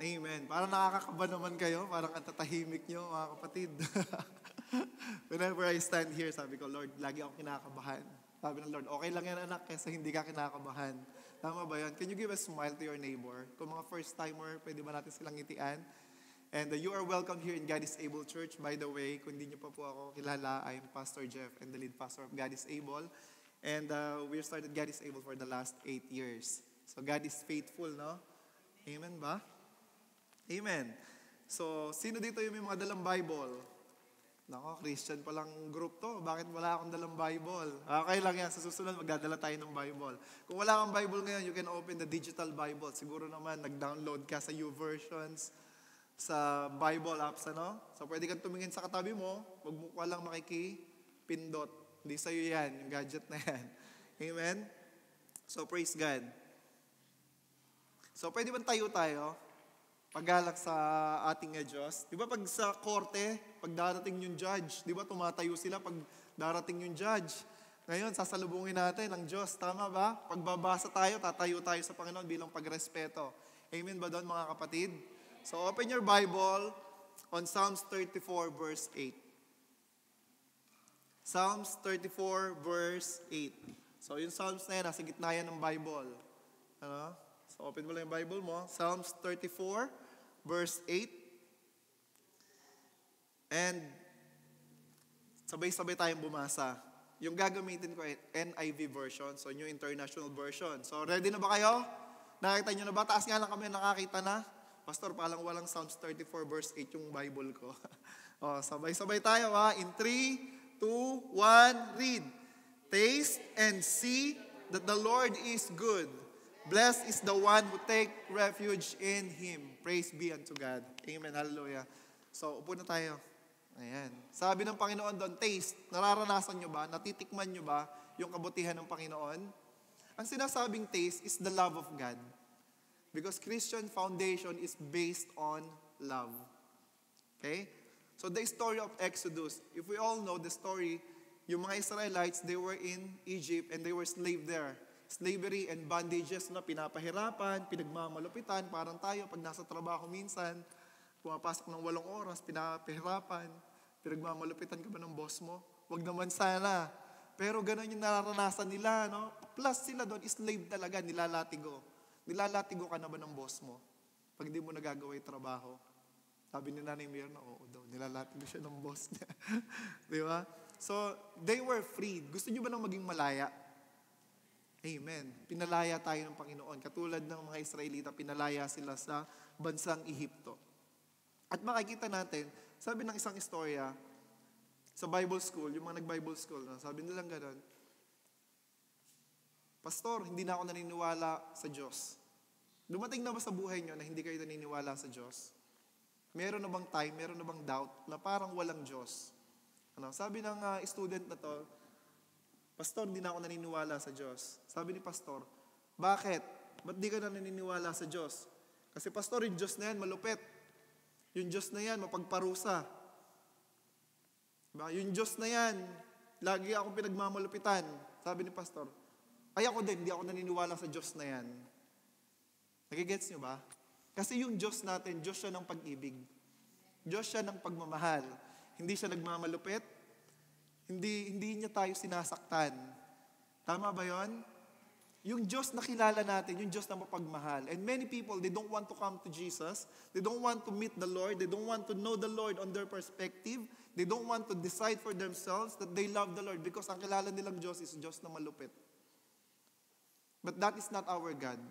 Amen. Parang nakakakaba naman kayo, parang ang tatahimik nyo, mga kapatid. Whenever I stand here, sabi ko, Lord, lagi akong kinakabahan. Sabi ng Lord, okay lang yan anak, kaysa hindi ka kinakabahan. Tama ba yan? Can you give a smile to your neighbor? Kung mga first-timer, pwede ba natin silang ngitian? And you are welcome here in God is Able Church. By the way, kung hindi nyo pa po ako kilala, I'm Pastor Jeff and the lead pastor of God is Able. And we started God is Able for the last 8 years. So God is faithful, no? Amen ba? Amen. So, sino dito yung may mga dalang Bible? Nako, Christian palang group to. Bakit wala akong dalang Bible? Okay lang yan. Sa susunod, magdadala tayo ng Bible. Kung wala kang Bible ngayon, you can open the digital Bible. Siguro naman, nag-download ka sa YouVersions, sa Bible apps, ano? So, pwede kang tumingin sa katabi mo, wag mo ka lang makikipindot. Hindi sa'yo yan, yung gadget na yan. Amen? So, praise God. So, pwede bang tayo? Paggalak sa ating Diyos. Di ba pag sa korte, pag darating yung judge, di ba tumatayo sila pag darating yung judge. Ngayon, sasalubungin natin ang Diyos. Tama ba? Pagbabasa tayo, tatayo tayo sa Panginoon bilang pagrespeto. Amen ba doon mga kapatid? So open your Bible on Psalms 34 verse 8. Psalms 34 verse 8. So yung Psalms na yan, nasa gitna yan ng Bible. Ano? So open mo lang yung Bible mo. Psalms 34 verse 8. And sabay-sabay tayong bumasa. Yung gagamitin ko ay NIV version, so New International Version. So ready na ba kayo? Nakita nyo na ba? Taas nga lang kami nakakita na. Pastor, palang walang Psalms 34 verse 8 yung Bible ko. Sabay-sabay tayo ha. In 3, 2, 1, read. Taste and see that the Lord is good. Blessed is the one who take refuge in Him. Praise be unto God. Amen. Hallelujah. So, upo na tayo. Ayan. Sabi ng Panginoon doon, taste. Nararanasan nyo ba? Natitikman nyo ba yung kabutihan ng Panginoon? Ang sinasabing taste is the love of God. Because Christian foundation is based on love. Okay? So, the story of Exodus, if we all know the story, yung mga Israelites, they were in Egypt and they were slave there. Slavery and bondages na pinapahirapan, pinagmamalupitan, parang tayo pag nasa trabaho minsan, pumapasok ng 8 oras, pinapahirapan, pinagmamalupitan ka ba ng boss mo? Wag naman sana. Pero ganun yung nararanasan nila, no? Plus sila doon, slave talaga, nilalatigo. Nilalatigo ka na ba ng boss mo? Pag hindi mo nagagawa yung trabaho. Sabi ni Nanay Mir na, oo daw, nilalatigo siya ng boss niya. Di ba? So, they were freed. Gusto niyo ba nang maging malaya? Amen. Pinalaya tayo ng Panginoon. Katulad ng mga Israelita, pinalaya sila sa bansang Ehipto. At makikita natin, sabi ng isang istorya, sa Bible school, yung mga nag-Bible school, sabi nilang gano'n, Pastor, hindi na ako naniniwala sa Diyos. Dumating na ba sa buhay nyo na hindi kayo naniniwala sa Diyos? Meron na bang time, meron na bang doubt na parang walang Diyos? Sabi ng student na to, Pastor, hindi na ako naniniwala sa Diyos. Sabi ni Pastor, bakit? Ba't di ka na naniniwala sa Diyos? Kasi Pastor, yung Diyos na yan, malupit. Yung Diyos na yan, mapagparusa. Diba? Yung Diyos na yan, lagi akong pinagmamalupitan. Sabi ni Pastor, ay ako din, hindi ako naniniwala sa Diyos na yan. Nagigets nyo ba? Kasi yung Diyos natin, Diyos siya ng pag-ibig. Diyos siya ng pagmamahal. Hindi siya nagmamalupit. Hindi niya tayo sinasaktan. Tama ba yon? Yung Diyos na kilala natin, yung Diyos na mapagmahal. And many people, they don't want to come to Jesus. They don't want to meet the Lord. They don't want to know the Lord on their perspective. They don't want to decide for themselves that they love the Lord because ang kilala nilang Diyos is Diyos na malupit. But that is not our God.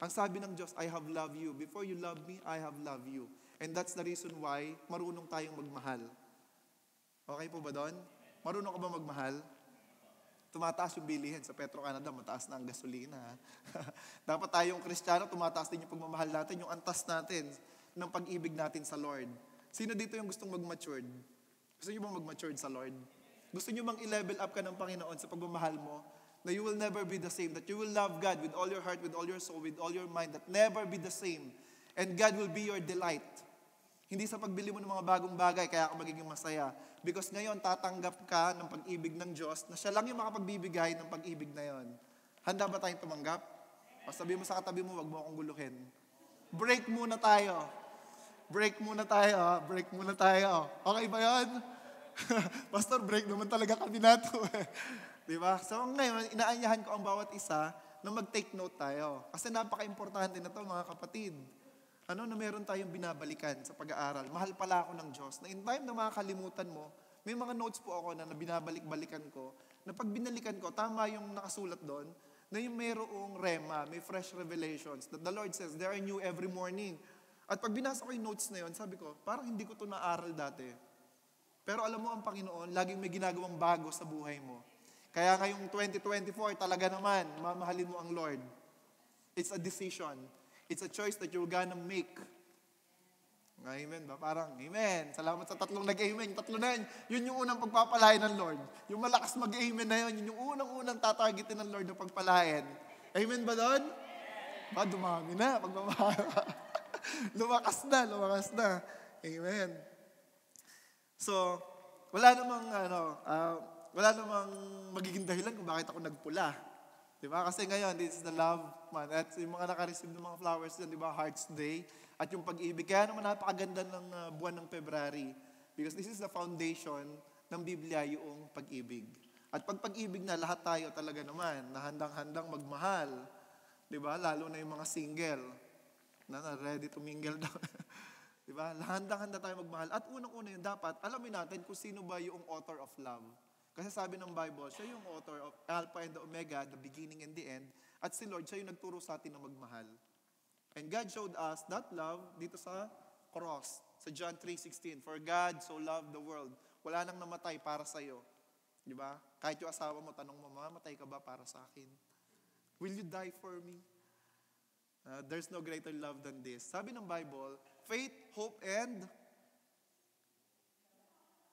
Ang sabi ng Diyos, I have loved you. Before you love me, I have loved you. And that's the reason why marunong tayong magmahal. Okay po ba doon? Marunong ka ba magmahal? Tumataas yung bilihin. Sa Petro-Canada, mataas na ang gasolina. Dapat tayong Kristiyano, tumataas din yung pagmamahal natin, yung antas natin ng pag-ibig natin sa Lord. Sino dito yung gustong mag-matured? Gusto niyo bang mag-matured sa Lord? Gusto niyo bang i-level up ka ng Panginoon sa pagmamahal mo? Na you will never be the same. That you will love God with all your heart, with all your soul, with all your mind. That never be the same. And God will be your delight. Hindi sa pagbili mo ng mga bagong bagay, kaya ka magiging masaya. Because ngayon, tatanggap ka ng pag-ibig ng Diyos na siya lang yung makapagbibigay ng pag-ibig na yon. Handa ba tayong tumanggap? O sabihin mo sa katabi mo, wag mo akong guluhin. Break muna tayo. Break muna tayo, ha? Break muna tayo. Okay ba yun? Pastor, break naman talaga kami nato. Di ba? So ngayon, inaanyahan ko ang bawat isa na mag-take note tayo. Kasi napaka-importante na to mga kapatid. Na meron tayong binabalikan sa pag-aaral. Mahal pala ako ng Diyos. Na in time na makakalimutan mo, may mga notes po ako na binabalik-balikan ko, na pag binalikan ko, tama yung nakasulat doon, na yung mayroong rema, may fresh revelations, that the Lord says, they are new every morning. At pag binasa ko yung notes na yun, sabi ko, parang hindi ko ito naaral dati. Pero alam mo ang Panginoon, laging may ginagawang bago sa buhay mo. Kaya ngayong 2024, talaga naman, mamahalin mo ang Lord. It's a decision. It's a choice that you're gonna make. Amen ba? Parang, amen. Salamat sa tatlong nag-amen. Tatlo na yun. Yun yung unang pagpapalain ng Lord. Yung malakas mag-amen na yun, yun yung unang tatargetin ng Lord na pagpalain. Amen ba doon? Ba, dumami na. Lumakas na. Amen. So, wala namang magiging dahilan kung bakit ako nagpula. Di ba? Kasi ngayon, this is the love month. At yung mga naka-receive ng mga flowers dyan, di ba? Heart's Day. At yung pag-ibig. Kaya naman napakaganda ng buwan ng February. Because this is the foundation ng Biblia, yung pag-ibig. At pag pag-ibig na, lahat tayo talaga naman, na handang-handang magmahal. Di ba? Lalo na yung mga single. Na ready to mingle daw. Di ba? Handang-handa tayo magmahal. At unang-una yun, dapat alamin natin kung sino ba yung author of love. Kasi sabi ng Bible, siya yung author of Alpha and the Omega, the beginning and the end. At si Lord, siya yung nagturo sa atin na magmahal. And God showed us that love dito sa cross, sa John 3:16. For God so loved the world. Wala nang namatay para sa iyo. Di ba? Kahit yung asawa mo, tanong mo, mamatay ka ba para sa akin? Will you die for me? There's no greater love than this. Sabi ng Bible, faith, hope, and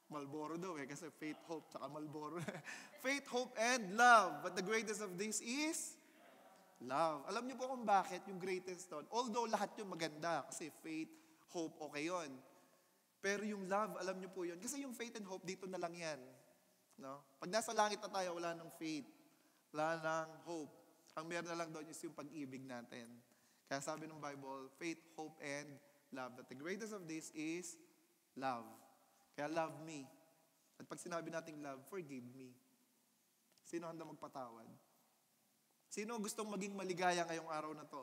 Malboro daw kasi faith, hope, saka Malboro. Faith, hope, and love. But the greatest of these is love. Alam niyo po kung bakit yung greatest doon? Although lahat yung maganda, kasi faith, hope, okay yun. Pero yung love, alam niyo po yun. Kasi yung faith and hope, dito na lang yan. No? Pag nasa langit na tayo, wala nang faith. Wala nang hope. Ang meron na lang doon is yung pag-ibig natin. Kaya sabi ng Bible, faith, hope, and love. But the greatest of this is love. Kaya love me. At pag sinabi nating love, forgive me. Sino handa magpatawad? Sino gustong maging maligaya ngayong araw na to?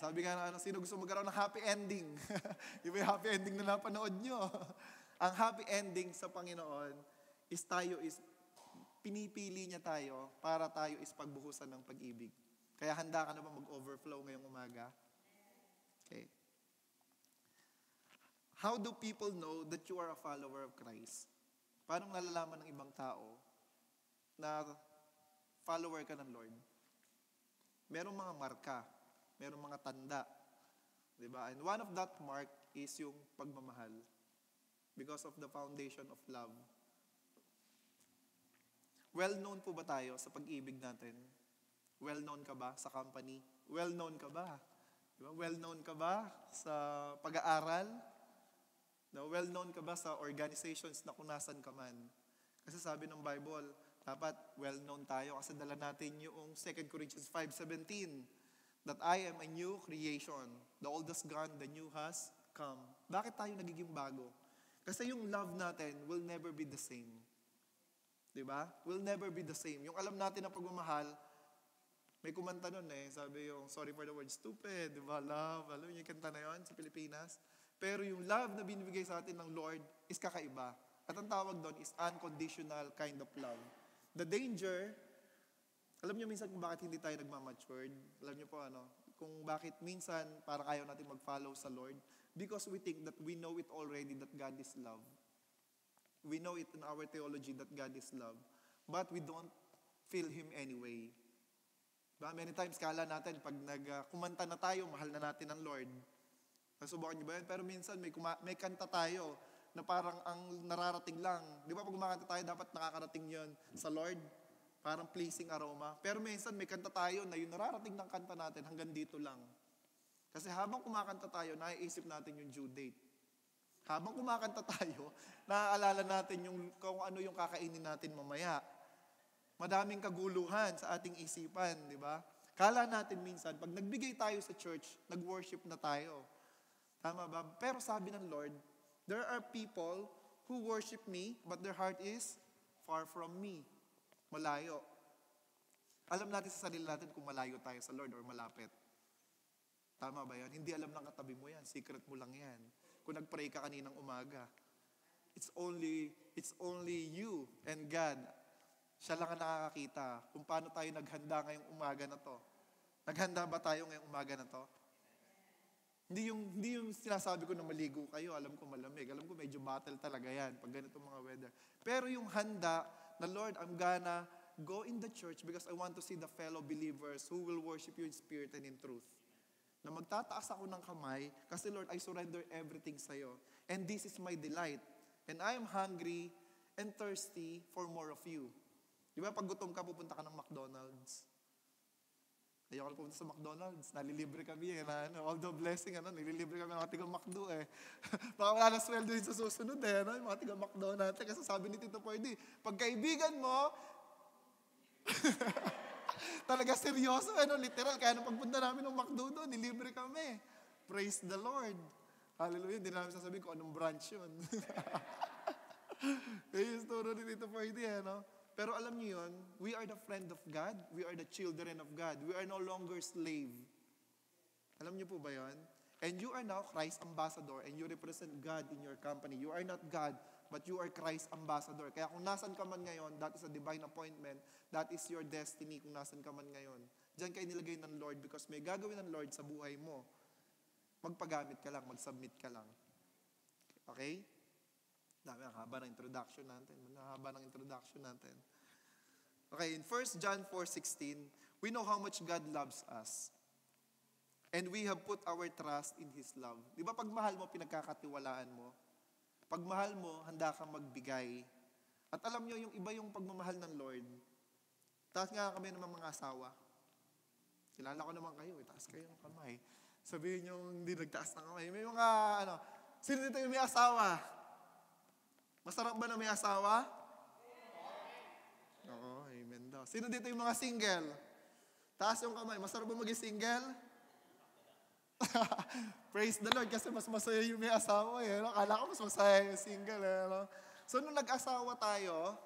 Sabi nga na, sino gusto magkaroon ng happy ending? Iba yung happy ending na napanood nyo. Ang happy ending sa Panginoon is pinipili niya tayo para tayo is pagbuhusan ng pag-ibig. Kaya handa ka na ba mag-overflow ngayong umaga? Okay. How do people know that you are a follower of Christ? Paano nalalaman ng ibang tao na follower ka ng Lord? Merong mga marka, merong mga tanda. Diba? And one of that mark is yung pagmamahal. Because of the foundation of love. Well-known po ba tayo sa pag-ibig natin? Well-known ka ba sa company? Well-known ka ba? Diba? Well-known ka ba sa pag-aaral? No, well-known ka ba sa organizations na kung nasan ka man? Kasi sabi ng Bible, dapat well-known tayo kasi dala natin yung 2 Corinthians 5:17 that I am a new creation. The old has gone, the new has come. Bakit tayo nagiging bago? Kasi yung love natin will never be the same. Diba? Will never be the same. Yung alam natin na pagmamahal, may kumanta nun sabi yung, sorry for the word, stupid, diba? Love, alam niyo yung kanta na yun sa Pilipinas? Pero yung love na binibigay sa atin ng Lord is kakaiba. At ang tawag doon is unconditional kind of love. The danger, alam niyo minsan kung bakit hindi tayo nagmamatured? Alam niyo po kung bakit minsan parang ayaw natin mag-follow sa Lord? Because we think that we know it already that God is love. We know it in our theology that God is love. But we don't feel Him anyway. Many times kala natin pag kumanta na tayo, mahal na natin ang Lord. Nasubukan niyo ba yan? Pero minsan may kanta tayo na parang ang nararating lang. Di ba pag kumakanta tayo, dapat nakakarating yon sa Lord? Parang pleasing aroma. Pero minsan may kanta tayo na yung nararating ng kanta natin hanggang dito lang. Kasi habang kumakanta tayo, naiisip natin yung due date. Habang kumakanta tayo, naaalala natin kung ano yung kakainin natin mamaya. Madaming kaguluhan sa ating isipan, di ba? Kala natin minsan, pag nagbigay tayo sa church, nag-worship na tayo. Tama ba? Pero sabi ng Lord, there are people who worship me, but their heart is far from me. Malayo. Alam natin sa sarili natin kung malayo tayo sa Lord or malapit. Tama ba yan? Hindi alam ng katabi mo yan. Secret mo lang yan. Kung nag-pray ka kaninang umaga, it's only you and God. Siya lang ang nakakakita kung paano tayo naghanda ngayong umaga na to. Naghanda ba tayo ngayong umaga na to? Hindi yung sinasabi ko na maligo kayo, alam ko malamig. Alam ko medyo battle talaga yan pag ganito mga weather. Pero yung handa na, Lord, I'm gonna go in the church because I want to see the fellow believers who will worship you in spirit and in truth. Na magtataas ako ng kamay kasi, Lord, I surrender everything sa'yo. And this is my delight. And I am hungry and thirsty for more of you. Di ba pag gutom ka, pupunta ka ng McDonald's. Ayoko na pumunta sa McDonald's. Nalilibre kami although blessing, nalilibre kami ng mga tiga-McDo Baka wala na sweldo yun sa susunod yung mga tiga-McDo natin. Kasi sabi ni Tito Pwede, pag kaibigan mo, talaga seryoso, literal. Kaya nung pagpunta namin ng McDo doon, nilibre kami. Praise the Lord. Hallelujah. Hindi namin sasabihin kung anong branch yun. Yung story ni Tito Pwede, Pero alam niyo yun, we are the friend of God. We are the children of God. We are no longer slave. Alam niyo po ba yun? And you are now Christ ambassador and you represent God in your company. You are not God, but you are Christ ambassador. Kaya kung nasan ka man ngayon, that is a divine appointment. That is your destiny kung nasan ka man ngayon. Diyan kayo nilagay ng Lord because may gagawin ng Lord sa buhay mo. Magpagamit ka lang, mag-submit ka lang. Okay? Ang haba ng introduction natin. Okay, in 1 John 4:16, we know how much God loves us. And we have put our trust in His love. Di ba pag mahal mo, pinagkakatiwalaan mo? Pag mahal mo, handa kang magbigay. At alam nyo, yung iba yung pagmamahal ng Lord. Taas nga kami ng mga asawa. Kilala ko naman kayo, taas kayo ng kamay. Sabihin nyo, hindi nagtaas ng kamay. May mga, sino dito yung may asawa? Masarap ba na may asawa? Oo, amen daw. Sino dito yung mga single? Taas yung kamay. Masarap ba maging single? Praise the Lord kasi mas masaya yung may asawa Akala ko mas masaya yung single So nung nag-asawa tayo,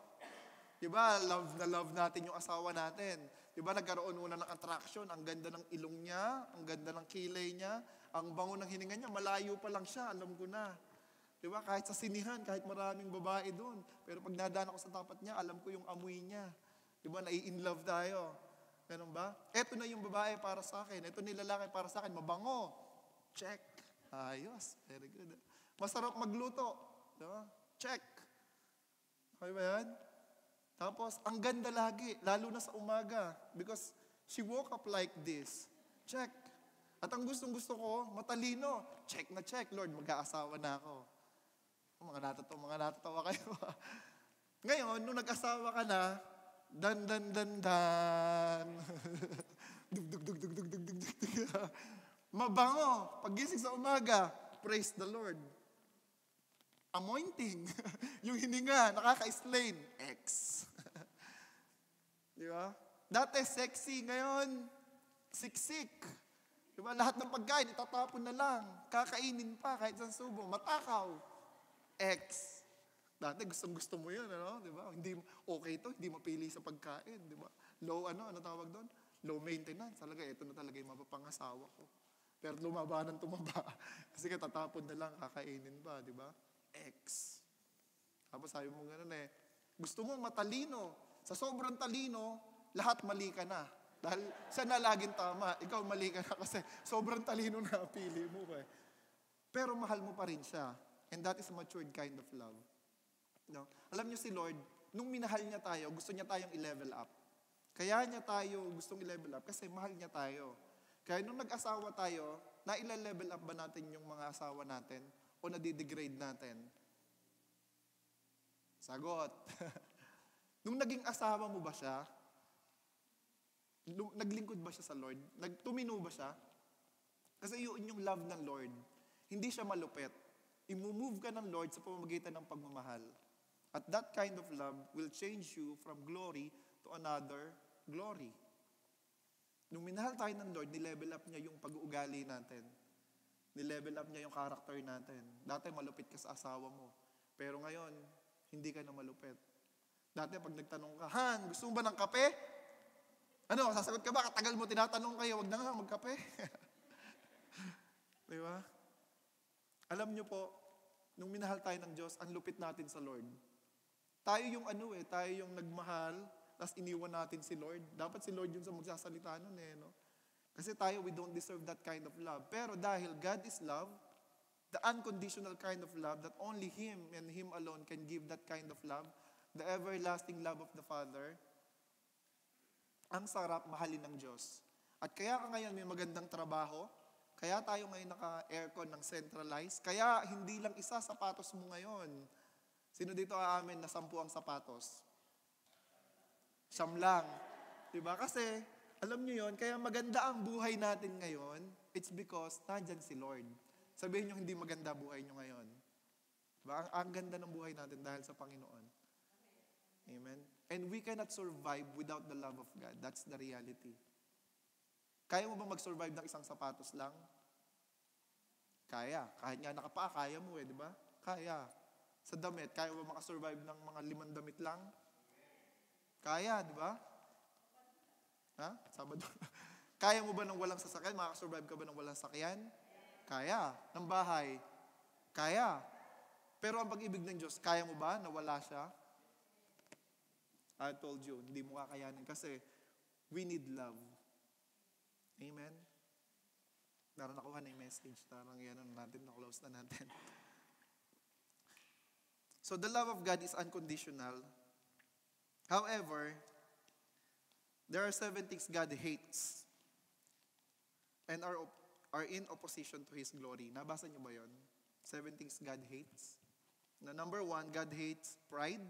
di ba, love natin yung asawa natin. Di ba, nagkaroon muna ng attraction. Ang ganda ng ilong niya, ang ganda ng kilay niya, ang bango ng hininga niya, malayo pa lang siya, alam ko na. Di ba? Kahit sa sinihan, kahit maraming babae doon. Pero pag nadaan ako sa tapat niya, alam ko yung amoy niya. Di ba? Nai-in-love tayo. Ganun ba? Eto na yung babae para sa akin. Eto na yung lalaki para sa akin. Mabango. Check. Ayos. Very good. Masarap magluto. Di ba? Check. Okay ba yan? Tapos, ang ganda lagi. Lalo na sa umaga. Because she woke up like this. Check. At ang gustong-gusto ko, matalino. Check na check. Lord, mag-aasawa na ako. Mga natatawa kayo. Ngayon, nung nag-asawa ka na, dan. Dug. Mabango. Pagising sa umaga, praise the Lord. Anointing. Yung hininga, nakaka-explain. X. Di ba? Dati sexy, ngayon, siksik. Di ba? Lahat ng pagkain, itatapon na lang. Kakainin pa, kahit sa subo. Matakaw. X. Dati gusto mo yun, di ba? Hindi, okay to, hindi mapili sa pagkain, di ba? Low, ano tawag doon? Low maintenance. Talaga, ito na talaga yung mapapangasawa ko. Pero lumaba ng tumaba. Kasi tatapon na lang, kakainin pa, di ba? X. Tapos sabi mo gano'n gusto mo matalino. Sa sobrang talino, lahat mali ka na. Dahil siya na laging tama, ikaw mali ka na kasi sobrang talino na pili mo. Pero mahal mo pa rin siya. And that is a matured kind of love. No? Alam niyo si Lord, nung minahal niya tayo, gusto niya tayong i-level up. Kaya niya tayo gustong i-level up kasi mahal niya tayo. Kaya nung nag-asawa tayo, na-level up ba natin yung mga asawa natin? O nadidegrade natin? Sagot. Nung naging asawa mo ba siya, naglingkod ba siya sa Lord? Tumino ba siya? Kasi yun yung love ng Lord. Hindi siya malupet. I-move ka ng Lord sa pamamagitan ng pagmamahal. At that kind of love will change you from glory to another glory. Nung minahal tayo ng Lord, nilevel up niya yung pag-uugali natin. Nilevel up niya yung character natin. Dati malupit ka sa asawa mo. Pero ngayon, hindi ka na malupit. Dati pag nagtanong ka, Han, gusto mo ba ng kape? Ano, sasagot ka ba? Katagal mo tinatanong kayo, wag na nga magkape. Di ba? Alam niyo po, nung minahal tayo ng Diyos, ang lupit natin sa Lord. Tayo yung tayo yung nagmahal, tapos iniwan natin si Lord. Dapat si Lord yung sa magsasalita nun no? Kasi tayo, we don't deserve that kind of love. Pero dahil God is love, the unconditional kind of love that only Him and Him alone can give that kind of love, the everlasting love of the Father, ang sarap mahalin ng Diyos. At kaya ka ngayon may magandang trabaho, kaya tayo ngayon naka-aircon ng centralized, kaya hindi lang isa sapatos mo ngayon. Sino dito aamin na 10 ang sapatos? 9 lang. Diba? Kasi, alam niyo yon, kaya maganda ang buhay natin ngayon, it's because nandyan si Lord. Sabihin niyo hindi maganda buhay niyo ngayon. Diba? Ang ganda ng buhay natin dahil sa Panginoon. Amen? And we cannot survive without the love of God. That's the reality. Kaya mo ba mag-survive ng isang sapatos lang? Kaya. Kahit nga nakapaa, kaya mo di ba? Kaya. Sa damit, kaya mo ba makasurvive ng mga 5 damit lang? Kaya, di ba? Ha? Sabado. Kaya mo ba ng walang sasakyan? Makakasurvive ka ba ng walang sasakyan? Kaya. Ng bahay? Kaya. Pero ang pag-ibig ng Diyos, kaya mo ba na wala siya? I told you, hindi mo kakayanin kasi we need love. Amen? Parang nakuha na yung message. Parang yan natin, na-close na natin. So the love of God is unconditional. However, there are 7 things God hates and are in opposition to His glory. Nabasa niyo ba yon? 7 things God hates. Na number 1, God hates pride,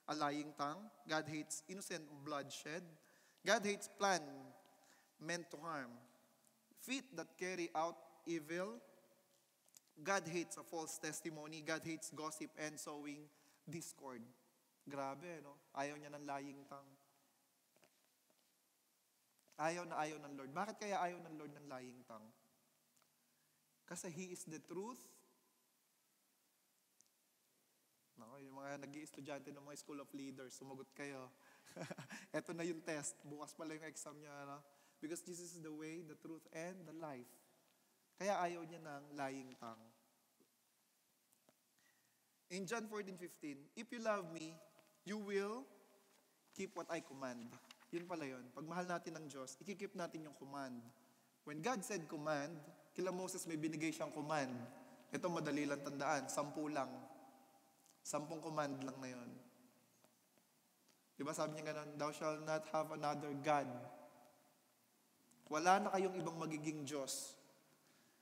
a lying tongue. God hates innocent bloodshed. God hates plan meant to harm. Feet that carry out evil. God hates a false testimony. God hates gossip and sowing discord. Grabe, no? Ayaw niya ng lying tongue. Ayaw ng Lord. Bakit kaya ayaw ng Lord ng lying tongue? Kasi He is the truth. Nako, yung mga nag-i-estudyante ng mga School of Leaders, sumagot kayo. Ito na yung test. Bukas pala yung exam niya, no? Because Jesus is the way, the truth, and the life. Kaya ayaw niya ng lying tongue. In John 14:15, if you love me, you will keep what I command. Yun pala yun. Pag mahal natin ng Diyos, ikikip natin yung command. When God said command, kila Moses may binigay siyang command. Ito madali lang tandaan, 10 lang. 10 command lang na yun. Diba sabi niya ganun, thou shalt not have another God. Wala na kayong ibang magiging Diyos.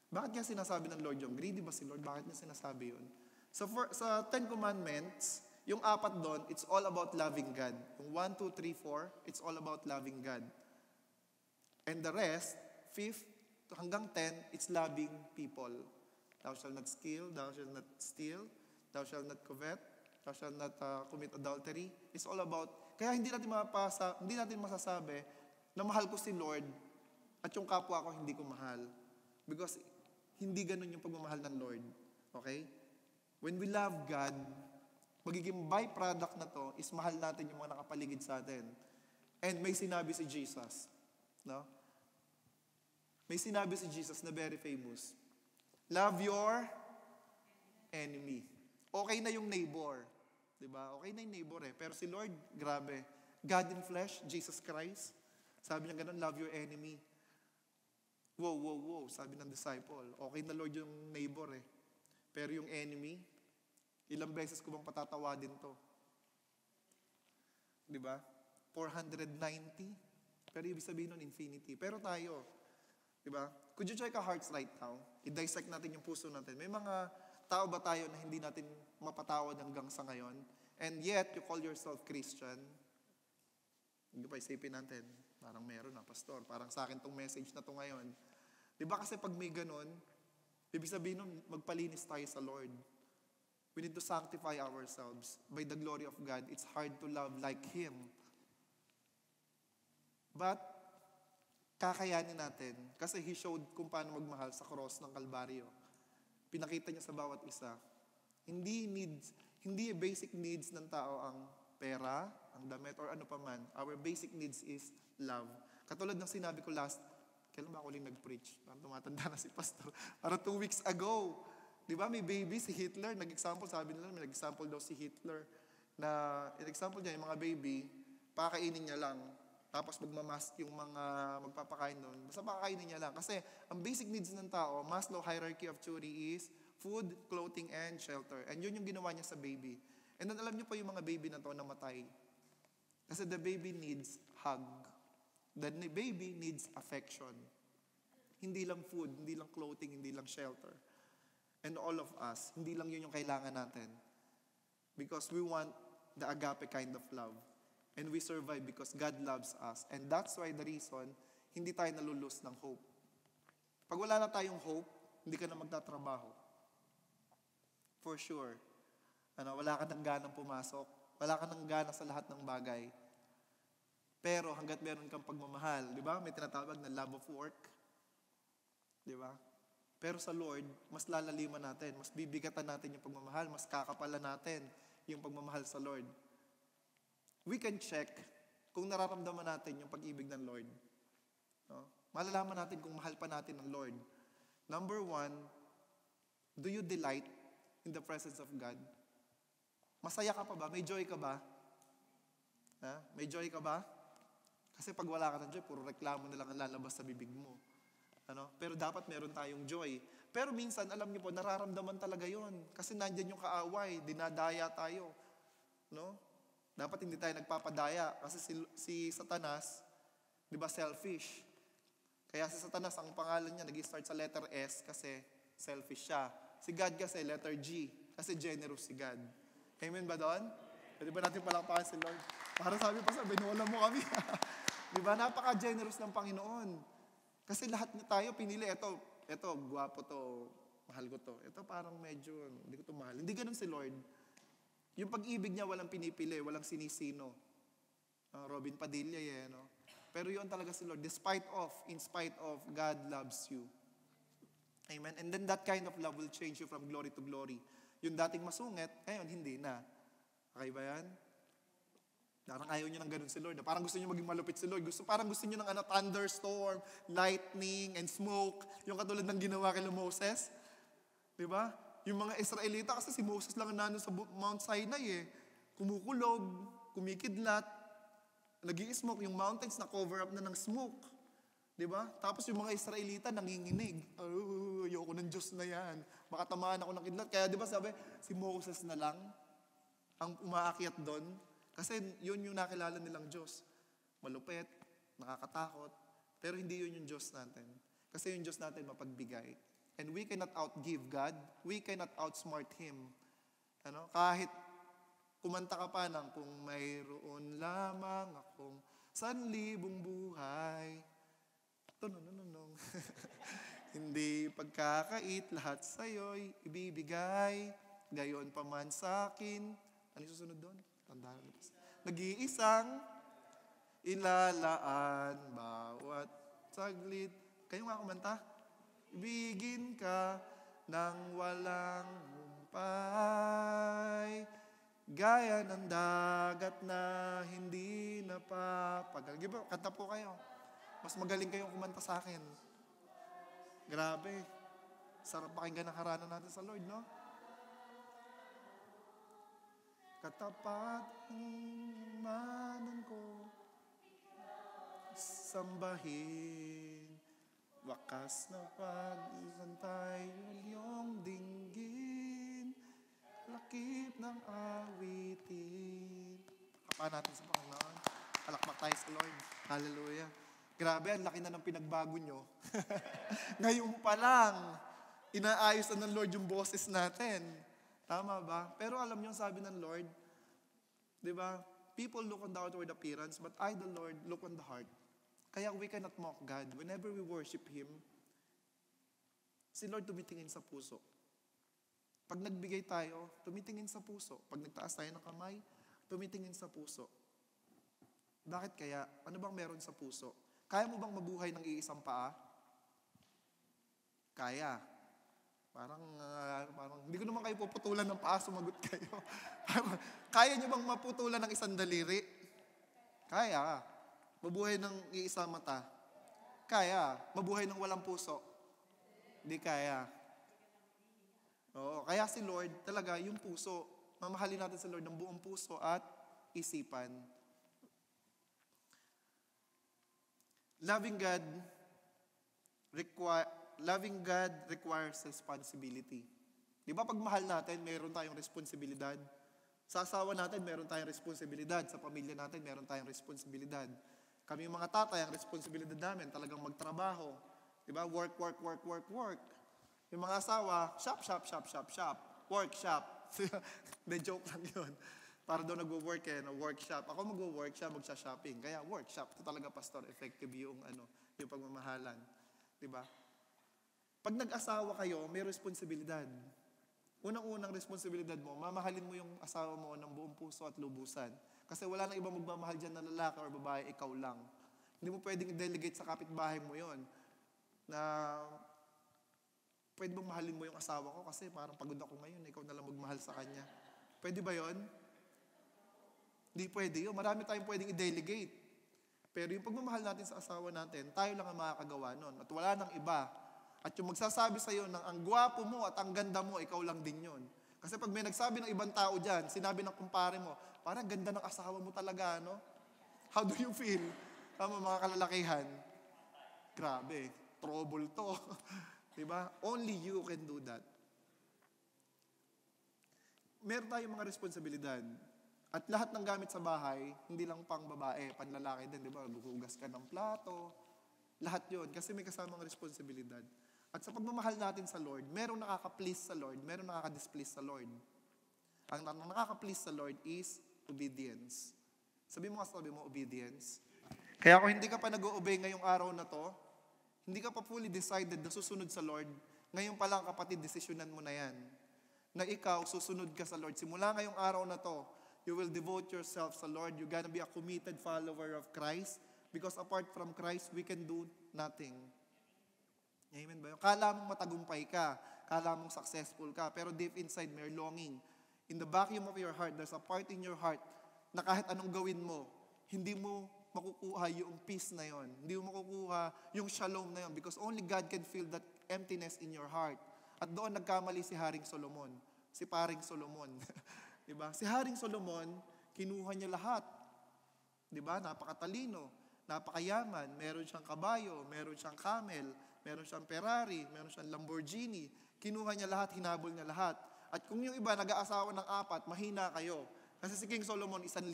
Bakit niya sinasabi ng Lord yung greedy ba si Lord? Bakit niya sinasabi yun? So sa 10 Commandments, yung 4 doon, it's all about loving God. Yung 1, 2, 3, 4, it's all about loving God. And the rest, 5 hanggang 10, it's loving people. Thou shalt not steal, thou shalt not steal, thou shalt not covet, thou shalt not commit adultery. It's all about, kaya hindi natin masasabi na mahal ko si Lord at yung kapwa ko hindi ko mahal. Because hindi ganun yung pagmamahal ng Lord. Okay? When we love God, magiging byproduct na to is mahal natin yung mga nakapaligid sa atin. And may sinabi si Jesus. No? May sinabi si Jesus na very famous. Love your enemy. Okay na yung neighbor. Diba? Okay na yung neighbor Pero si Lord, grabe. God in flesh, Jesus Christ. Sabi niya ganun, love your enemy. Wow, sabi ng disciple. Okay na Lord yung neighbor Pero yung enemy, ilang beses ko bang patatawadin to? Diba? 490. Pero ibig sabihin nun, infinity. Pero tayo, diba? Could you check our hearts right now? I-dissect natin yung puso natin. May mga tao ba tayo na hindi natin mapatawad hanggang sa ngayon? And yet, you call yourself Christian. Hindi pa isipin natin. Parang meron pastor. Parang sa akin tong message na to ngayon. Diba kasi pag may ganun, ibig sabihin nun, magpalinis tayo sa Lord. We need to sanctify ourselves by the glory of God. It's hard to love like Him. But, kakayanin natin. Kasi He showed kung paano magmahal sa cross ng Kalbaryo. Pinakita niya sa bawat isa. Hindi basic needs ng tao ang pera, ang damit, or ano pa man. Our basic needs is love. Katulad ng sinabi ko kailan ba ako uling nag-preach? Parang tumatanda na si Pastor. Parang 2 weeks ago. Di ba, may baby, si Hitler, nag-example, sabi nila, may nag-example daw si Hitler, na, in-example niya, yung mga baby, pakainin niya lang. Tapos magmamask yung mga magpapakain doon. Basta pakakainin niya lang. Kasi ang basic needs ng tao, Maslow hierarchy of Curie is food, clothing, and shelter. And yun yung ginawa niya sa baby. And then alam niyo pa yung mga baby na to namatay. Kasi the baby needs hug. The baby needs affection. Hindi lang food, hindi lang clothing, hindi lang shelter. And all of us, hindi lang yun yung kailangan natin. Because we want the agape kind of love. And we survive because God loves us. And that's why the reason, hindi tayo nalulus ng hope. Pag wala na tayong hope, hindi ka na magtatrabaho. For sure. Wala ka nang ganang pumasok. Wala ka nang gana sa lahat ng bagay. Pero hanggat meron kang pagmamahal, di ba? May tinatawag na love of work. Di ba? Pero sa Lord, mas lalaliman natin, mas bibigatan natin yung pagmamahal, mas kakapalan natin yung pagmamahal sa Lord. We can check kung nararamdaman natin yung pag-ibig ng Lord. No? Malalaman natin kung mahal pa natin ng Lord. Number 1, do you delight in the presence of God? Masaya ka pa ba? May joy ka ba? May joy ka ba? Kasi pag wala ka ng joy, puro reklamo na lang ang lalabas sa bibig mo. Pero dapat meron tayong joy. Pero minsan, alam niyo po, nararamdaman talaga yon. Kasi nandyan yung kaaway, dinadaya tayo. No? Dapat hindi tayo nagpapadaya. Kasi si Satanas, di ba, selfish. Kaya si Satanas, ang pangalan niya, nag-start sa letter S kasi selfish siya. Si God kasi, letter G, kasi generous si God. Amen ba doon? Pwede ba natin palakpakan si Lord? Para sabi pa sa, binuwala mo kami. Di ba? Napaka-generous ng Panginoon. Kasi lahat na tayo pinili. Ito, gwapo to, mahal ko to. Ito parang medyo, hindi ko to mahal. Hindi ganun si Lord. Yung pag-ibig niya, walang pinipili, walang sinisino. Robin Padilla, no? Pero yun talaga si Lord. In spite of, God loves you. Amen? And then that kind of love will change you from glory to glory. Yung dating masungit, ngayon hindi na. Okay ba yan? Parang ayaw nyo ng ganun si Lord. Parang gusto nyo maging malupit si Lord. Parang gusto nyo ng thunderstorm, lightning, and smoke. Yung katulad ng ginawa kay Moses. Diba? Yung mga Israelita, kasi si Moses lang nandun sa Mount Sinai kumukulog, kumikidlat, nag-i-smoke, yung mountains na cover up na ng smoke. Diba? Tapos yung mga Israelita nanginginig. Ayoko ng Diyos na yan. Baka tamaan ako ng kidlat. Kaya diba sabi, si Moses na lang ang umaakyat doon. Kasi yun yung nakilala nilang Diyos. Malupit, nakakatakot, pero hindi yun yung Diyos natin. Kasi yung Diyos natin mapagbigay. And we cannot outgive God. We cannot outsmart Him. Kahit kumanta ka pa ng kung mayroon lamang akong sanlibong buhay. Tununununong. Hindi pagkakait, lahat sa'yo'y ibibigay. Gayon pa man sa akin. Ano yung susunod doon? Tandaan mo. Nag-iisang ilalaan bawat saglit. Kayo nga kumanta? Ibigin ka ng walang humpay, gaya ng dagat na hindi napapagal. Kanta po kayo. Mas magaling kayong kumanta sa akin. Grabe. Sarap pakinggan ang harana natin sa Lord, no? Katapat ang manon ko, sambahin. Wakas na pag-isantay, iyong dinggin, lakip ng awitin. Kapahan natin sa Panginoon. Palakpak tayo sa Lord. Hallelujah. Grabe, ang laki na ng pinagbago nyo. Ngayon pa lang, inaayos na ng Lord yung boses natin. Tama ba? Pero alam nyo, sabi ng Lord, di ba? People look on the outward appearance, but I, the Lord, look on the heart. Kaya we cannot mock God. Whenever we worship Him, si Lord tumitingin sa puso. Pag nagbigay tayo, tumitingin sa puso. Pag nagtaas tayo ng kamay, tumitingin sa puso. Bakit kaya? Ano bang meron sa puso? Kaya mo bang mabuhay ng iisang paa? Kaya. Parang hindi ko naman kayo puputulan ng paa, sumagot kayo. Kaya nyo bang maputulan ng isang daliri? Kaya. Mabuhay ng iisang mata? Kaya. Mabuhay ng walang puso? Hindi kaya. Oo, kaya si Lord talaga yung puso. Mamahalin natin si Lord ng buong puso at isipan. Loving God requires responsibility. Di ba pag mahal natin, meron tayong responsibilidad. Sa asawa natin, meron tayong responsibilidad. Sa pamilya natin, meron tayong responsibilidad. Kami yung mga tatay, ang responsibilidad namin, talagang magtrabaho. Di ba? Work. Yung mga asawa, shop. Work, shop. De joke lang yun. Para daw nag-work workshop. Ako mag-work siya, magsha-shopping. Kaya workshop. Ito talaga, pastor, effective yung pagmamahalan. Di ba? Pag nag-asawa kayo, may responsibilidad. Unang-unang responsibilidad mo, mamahalin mo yung asawa mo ng buong puso at lubusan. Kasi wala nang ibang magmamahal dyan na lalaki or babae, ikaw lang. Hindi mo pwedeng i-delegate sa kapitbahay mo yon na pwede bang mahalin mo yung asawa ko kasi parang pagod ako ngayon, ikaw na lang magmahal sa kanya. Pwede ba yon? Hindi pwede yun. Marami tayong pwedeng i-delegate. Pero yung pagmamahal natin sa asawa natin, tayo lang ang makakagawa nun. At wala nang iba. At yung magsasabi sa'yo ng ang gwapo mo at ang ganda mo, ikaw lang din yun. Kasi pag may nagsabi ng ibang tao dyan, sinabi ng kumpare mo, parang ganda ng asawa mo talaga, no? How do you feel? Tama, mga kalalakihan. Grabe, trouble to. Diba? Only you can do that. Meron tayong mga responsibilidad. At lahat ng gamit sa bahay, hindi lang pang babae, panlalaki din, di ba? Gugugas ka ng plato. Lahat yon kasi may kasamang responsibilidad. At sa pagmamahal natin sa Lord, merong nakaka-please sa Lord, merong nakaka-displease sa Lord. Ang nakaka-please sa Lord is obedience. Sabi mo, obedience. Kaya kung hindi ka pa nag-o-obey ngayong araw na to, hindi ka pa fully decided na susunod sa Lord, ngayon pa lang kapatid, desisyonan mo na yan. Na ikaw, susunod ka sa Lord. Simula ngayong araw na to, you will devote yourself sa Lord. You're gonna be a committed follower of Christ. Because apart from Christ, we can do nothing. Amen ba yun? Kala mong matagumpay ka. Kala mong successful ka. Pero deep inside, may longing. In the vacuum of your heart, there's a part in your heart na kahit anong gawin mo, hindi mo makukuha yung peace na yon. Hindi mo makukuha yung shalom na yon. Because only God can fill that emptiness in your heart. At doon nagkamali si Haring Solomon. Si Paring Solomon. Diba? Si Haring Solomon, kinuha niya lahat. Diba? Napakatalino, napakayaman, meron siyang kabayo, meron siyang camel, meron siyang Ferrari, meron siyang Lamborghini. Kinuha niya lahat, hinabol niya lahat. At kung yung iba nag-aasawa ng 4, mahina kayo. Kasi si King Solomon, 1,000.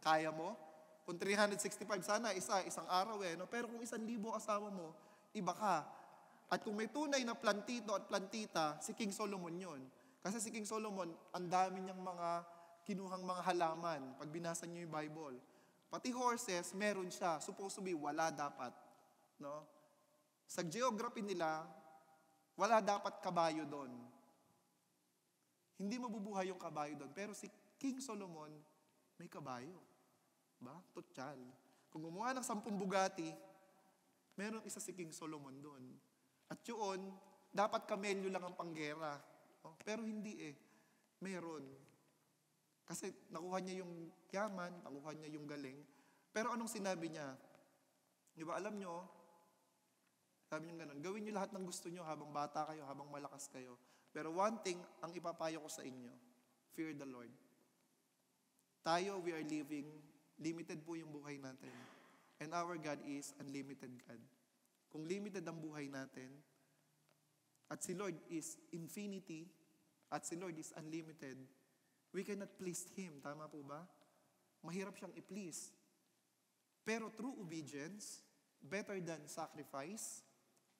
Kaya mo? Kung 365, sana isang araw no? Pero kung 1,000 asawa mo, iba ka. At kung may tunay na plantito at plantita, si King Solomon yon. Kasi si King Solomon, ang dami niyang mga kinuhang mga halaman. Pag binasa niyo yung Bible. Pati horses, meron siya. Supposed to be, wala dapat. No? Sa geography nila, wala dapat kabayo doon. Hindi mabubuhay yung kabayo doon. Pero si King Solomon, may kabayo. Ba? Tutyal. Kung gumawa ng 10 Bugatti, meron isa si King Solomon doon. At yun, dapat kamelyo lang ang panggera. Pero hindi meron. Kasi nakuha niya yung yaman, nakuha niya yung galing. Pero anong sinabi niya? Di ba, alam nyo, sabi niya ganun, gawin niyo lahat ng gusto niyo habang bata kayo, habang malakas kayo. Pero one thing, ang ipapayo ko sa inyo, fear the Lord. Tayo, we are living, limited po yung buhay natin. And our God is unlimited God. Kung limited ang buhay natin, at si Lord is infinity, at si Lord is unlimited, we cannot please Him. Tama po ba? Mahirap siyang i-please. Pero through obedience, better than sacrifice,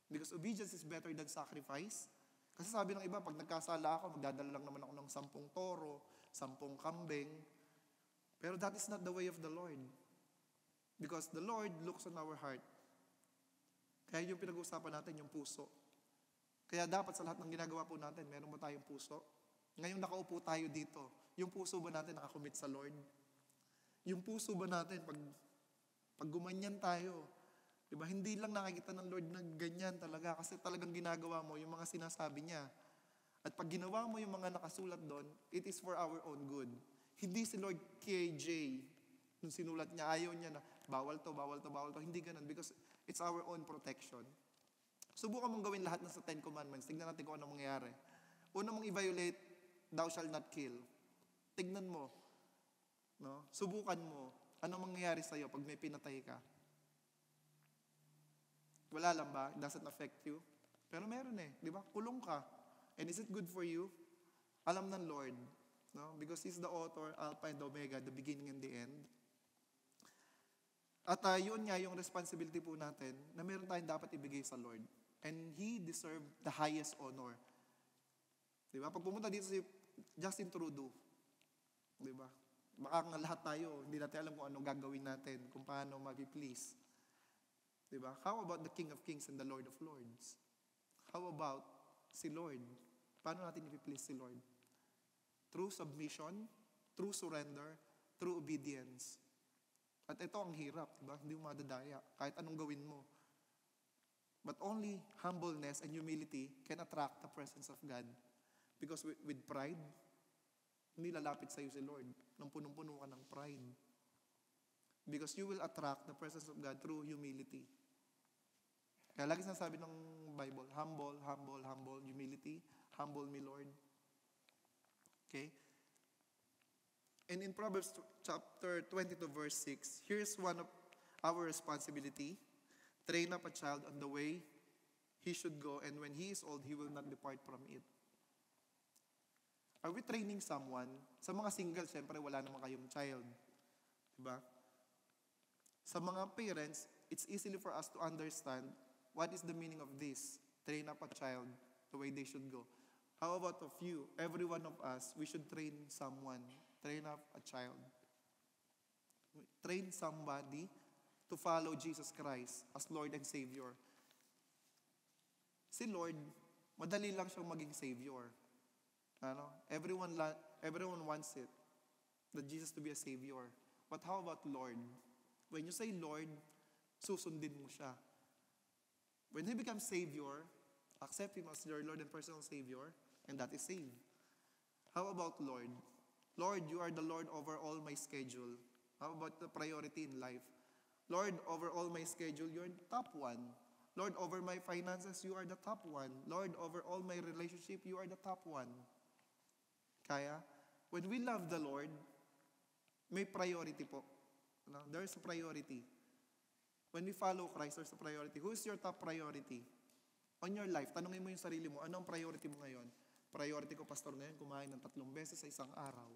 because obedience is better than sacrifice. Kasi sabi ng iba, pag nagkasala ako, magdadala lang naman ako ng 10 toro, 10 kambing. Pero that is not the way of the Lord. Because the Lord looks on our heart. Kaya yung pinag-uusapan natin, yung puso. Kaya dapat sa lahat ng ginagawa po natin, meron ba tayong puso? Ngayong nakaupo tayo dito, yung puso ba natin nakakommit sa Lord? Yung puso ba natin, pag gumanyan tayo, Diba? Hindi lang nakikita ng Lord na ganyan talaga kasi talagang ginagawa mo yung mga sinasabi niya. At pag ginawa mo yung mga nakasulat doon, it is for our own good. Hindi si Lord KJ, nung sinulat niya, ayaw niya na, bawal to, bawal to, bawal to. Hindi ganun because it's our own protection. Subukan mong gawin lahat ng sa 10 Commandments. Tignan natin kung ano mangyayari. Una mong i-violate, thou shall not kill. Tignan mo. No? Subukan mo. Ano mangyayari sa'yo pag may pinatay ka? Wala lang ba? It doesn't affect you? Pero meron di ba? Kulong ka. And is it good for you? Alam ng Lord. No? Because He's the author, Alpha and Omega, the beginning and the end. At yun nga yung responsibility po natin na meron tayong dapat ibigay sa Lord. And He deserved the highest honor. Di ba? Pag pumunta dito si Justin Trudeau, di ba? Baka nga lahat tayo, hindi natin alam kung anong gagawin natin, kung paano mag-please. Diba? How about the King of Kings and the Lord of Lords? How about si Lord? Paano natin i-please si Lord? Through submission, through surrender, through obedience. At ito ang hirap, diba? Hindi mo madadaya, kahit anong gawin mo. But only humbleness and humility can attract the presence of God. Because with pride, hindi lalapit sa iyo si Lord nang punong-puno ka ng pride. Because you will attract the presence of God through humility. Kaya lagi sinasabi ng Bible, humble, humble, humble, humility, humble me, Lord. Okay? And in Proverbs chapter 22, verse 6, here's one of our responsibility. Train up a child on the way he should go, and when he is old, he will not depart from it. Are we training someone? Sa mga single, syempre wala naman kayong child. Diba? Sa mga parents, it's easily for us to understand what is the meaning of this. Train up a child the way they should go. How about of you? Every one of us, we should train someone. Train up a child. Train somebody to follow Jesus Christ as Lord and Savior. Si Lord, madali lang siyang maging Savior. Everyone wants it, that Jesus to be a Savior. But how about Lord? When you say Lord, susundin mo siya. When He becomes Savior, accept Him as your Lord and personal Savior, and that is saved. How about Lord? Lord, you are the Lord over all my schedule. How about the priority in life? Lord, over all my schedule, you're the top one. Lord, over my finances, you are the top one. Lord, over all my relationship, you are the top one. Kaya, when we love the Lord, may priority po. There's a priority. When we follow Christ, there's a priority. Who is your top priority? On your life, tanungin mo yung sarili mo, ano ang priority mo ngayon? Priority ko, pastor, ngayon, kumain ng 3 beses sa isang araw.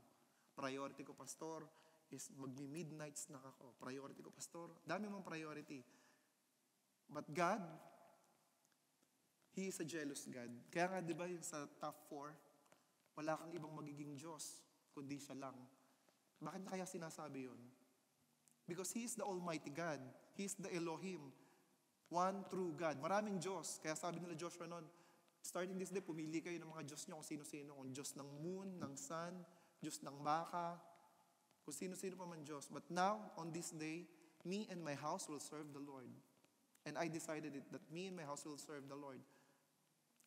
Priority ko, pastor, is magmi-midnight snack ako. Priority ko, pastor, dami mong priority. But God, He is a jealous God. Kaya nga, di ba, yung sa top 4, wala kang ibang magiging Diyos, kundi siya lang. Bakit kaya sinasabi yun? Because He is the Almighty God. He is the Elohim. One true God. Maraming Diyos. Kaya sabi nila Joshua noon, starting this day, pumili kayo ng mga Diyos nyo kung sino-sino. Kung Diyos ng moon, ng sun, Diyos ng baka, kung sino-sino pa man Diyos. But now, on this day, me and my house will serve the Lord. And I decided it, that me and my house will serve the Lord.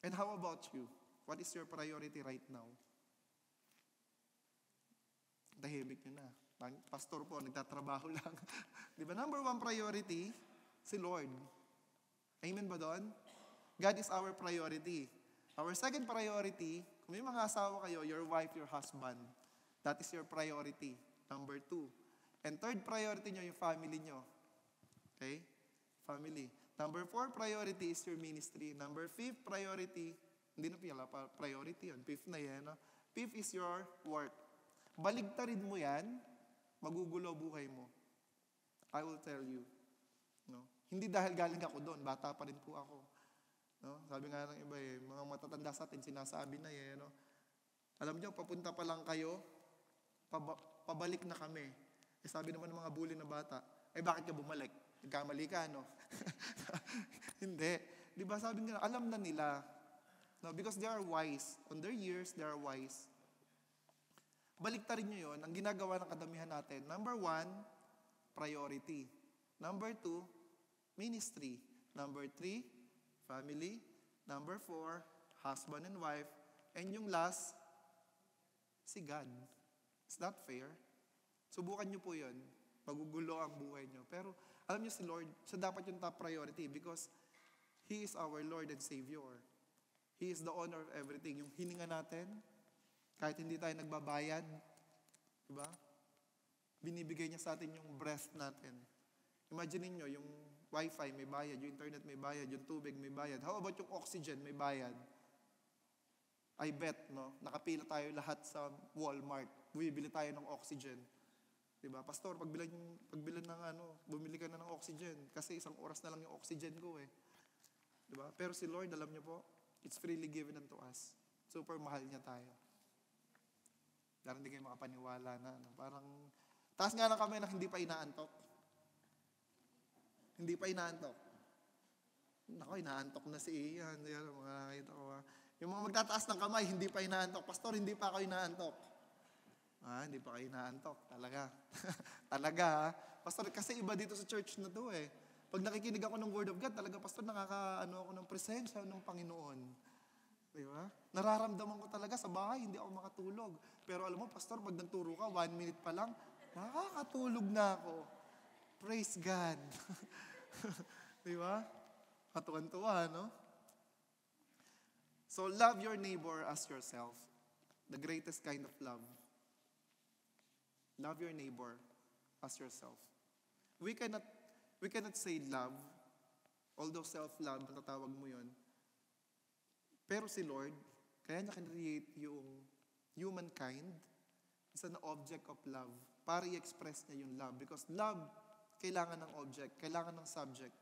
And how about you? What is your priority right now? Tahimik nyo na. Pastor po, nagtatrabaho lang. Di ba? Number 1 priority, si Lord. Amen ba doon? God is our priority. Our second priority, kung may mga asawa kayo, your wife, your husband. That is your priority. Number 2. And third priority nyo, yung family nyo. Okay? Family. Number 4 priority is your ministry. Number 5 priority, hindi na pala priority yun. 5th na yan. No? 5th is your work. Baligtarin mo yan, magugulo buhay mo. I will tell you. No? Hindi dahil galing ako doon, bata pa rin po ako. No? Sabi nga ng iba mga matatanda sa atin, sinasabi na no? Alam niyo, papunta pa lang kayo, pabalik na kami. Sabi naman ng mga bully na bata, bakit ka bumalik? Nagkamali ka, no? Hindi. Di ba sabi nga, alam na nila. No? Because they are wise. On their years, they are wise. Baliktarin nyo yun, ang ginagawa ng kadamihan natin. Number 1, priority. Number 2, ministry. Number 3, family. Number 4, husband and wife. And yung last, si God. Is that fair? Subukan nyo po yun. Magugulo ang buhay nyo. Pero alam nyo si Lord, siya dapat yung top priority because He is our Lord and Savior. He is the owner of everything. Yung hininga natin, kahit hindi tayo nagbabayad, diba? Binibigay niya sa atin yung breath natin. Imagine niyo yung wifi may bayad, yung internet may bayad, yung tubig may bayad. How about yung oxygen may bayad? I bet, no? Nakapila tayo lahat sa Walmart. Bumibili tayo ng oxygen. Diba? Pastor, pagbilan ng bumili ka na ng oxygen. Kasi 1 oras na lang yung oxygen ko eh. Diba? Pero si Lord, alam niyo po, it's freely given unto us. Super mahal niya tayo. Parang hindi kayo makapaniwala na. Parang, taas nga lang kami na hindi pa inaantok. Hindi pa inaantok. Nako, inaantok na si Ian. Yan, mga nakita ko. Yung mga magtataas ng kamay, hindi pa inaantok. Pastor, hindi pa ako inaantok. Hindi pa kayo inaantok. Talaga. Talaga, ha? Pastor, kasi iba dito sa church na to eh. Pag nakikinig ako ng Word of God, talaga, Pastor, ako ng presensya ng Panginoon. Di ba? Nararamdaman ko talaga sa bahay, hindi ako makatulog. Pero alam mo, Pastor, pag nagturo ka, 1 minute pa lang, nakakatulog na ako. Praise God. Di ba? Katuwan-tuwa, no? So, love your neighbor as yourself. The greatest kind of love. Love your neighbor as yourself. We cannot say love, although self-love, matatawag mo yun. Pero si Lord, kaya niya create yung humankind is an object of love para i-express niya yung love. Because love, kailangan ng object, kailangan ng subject.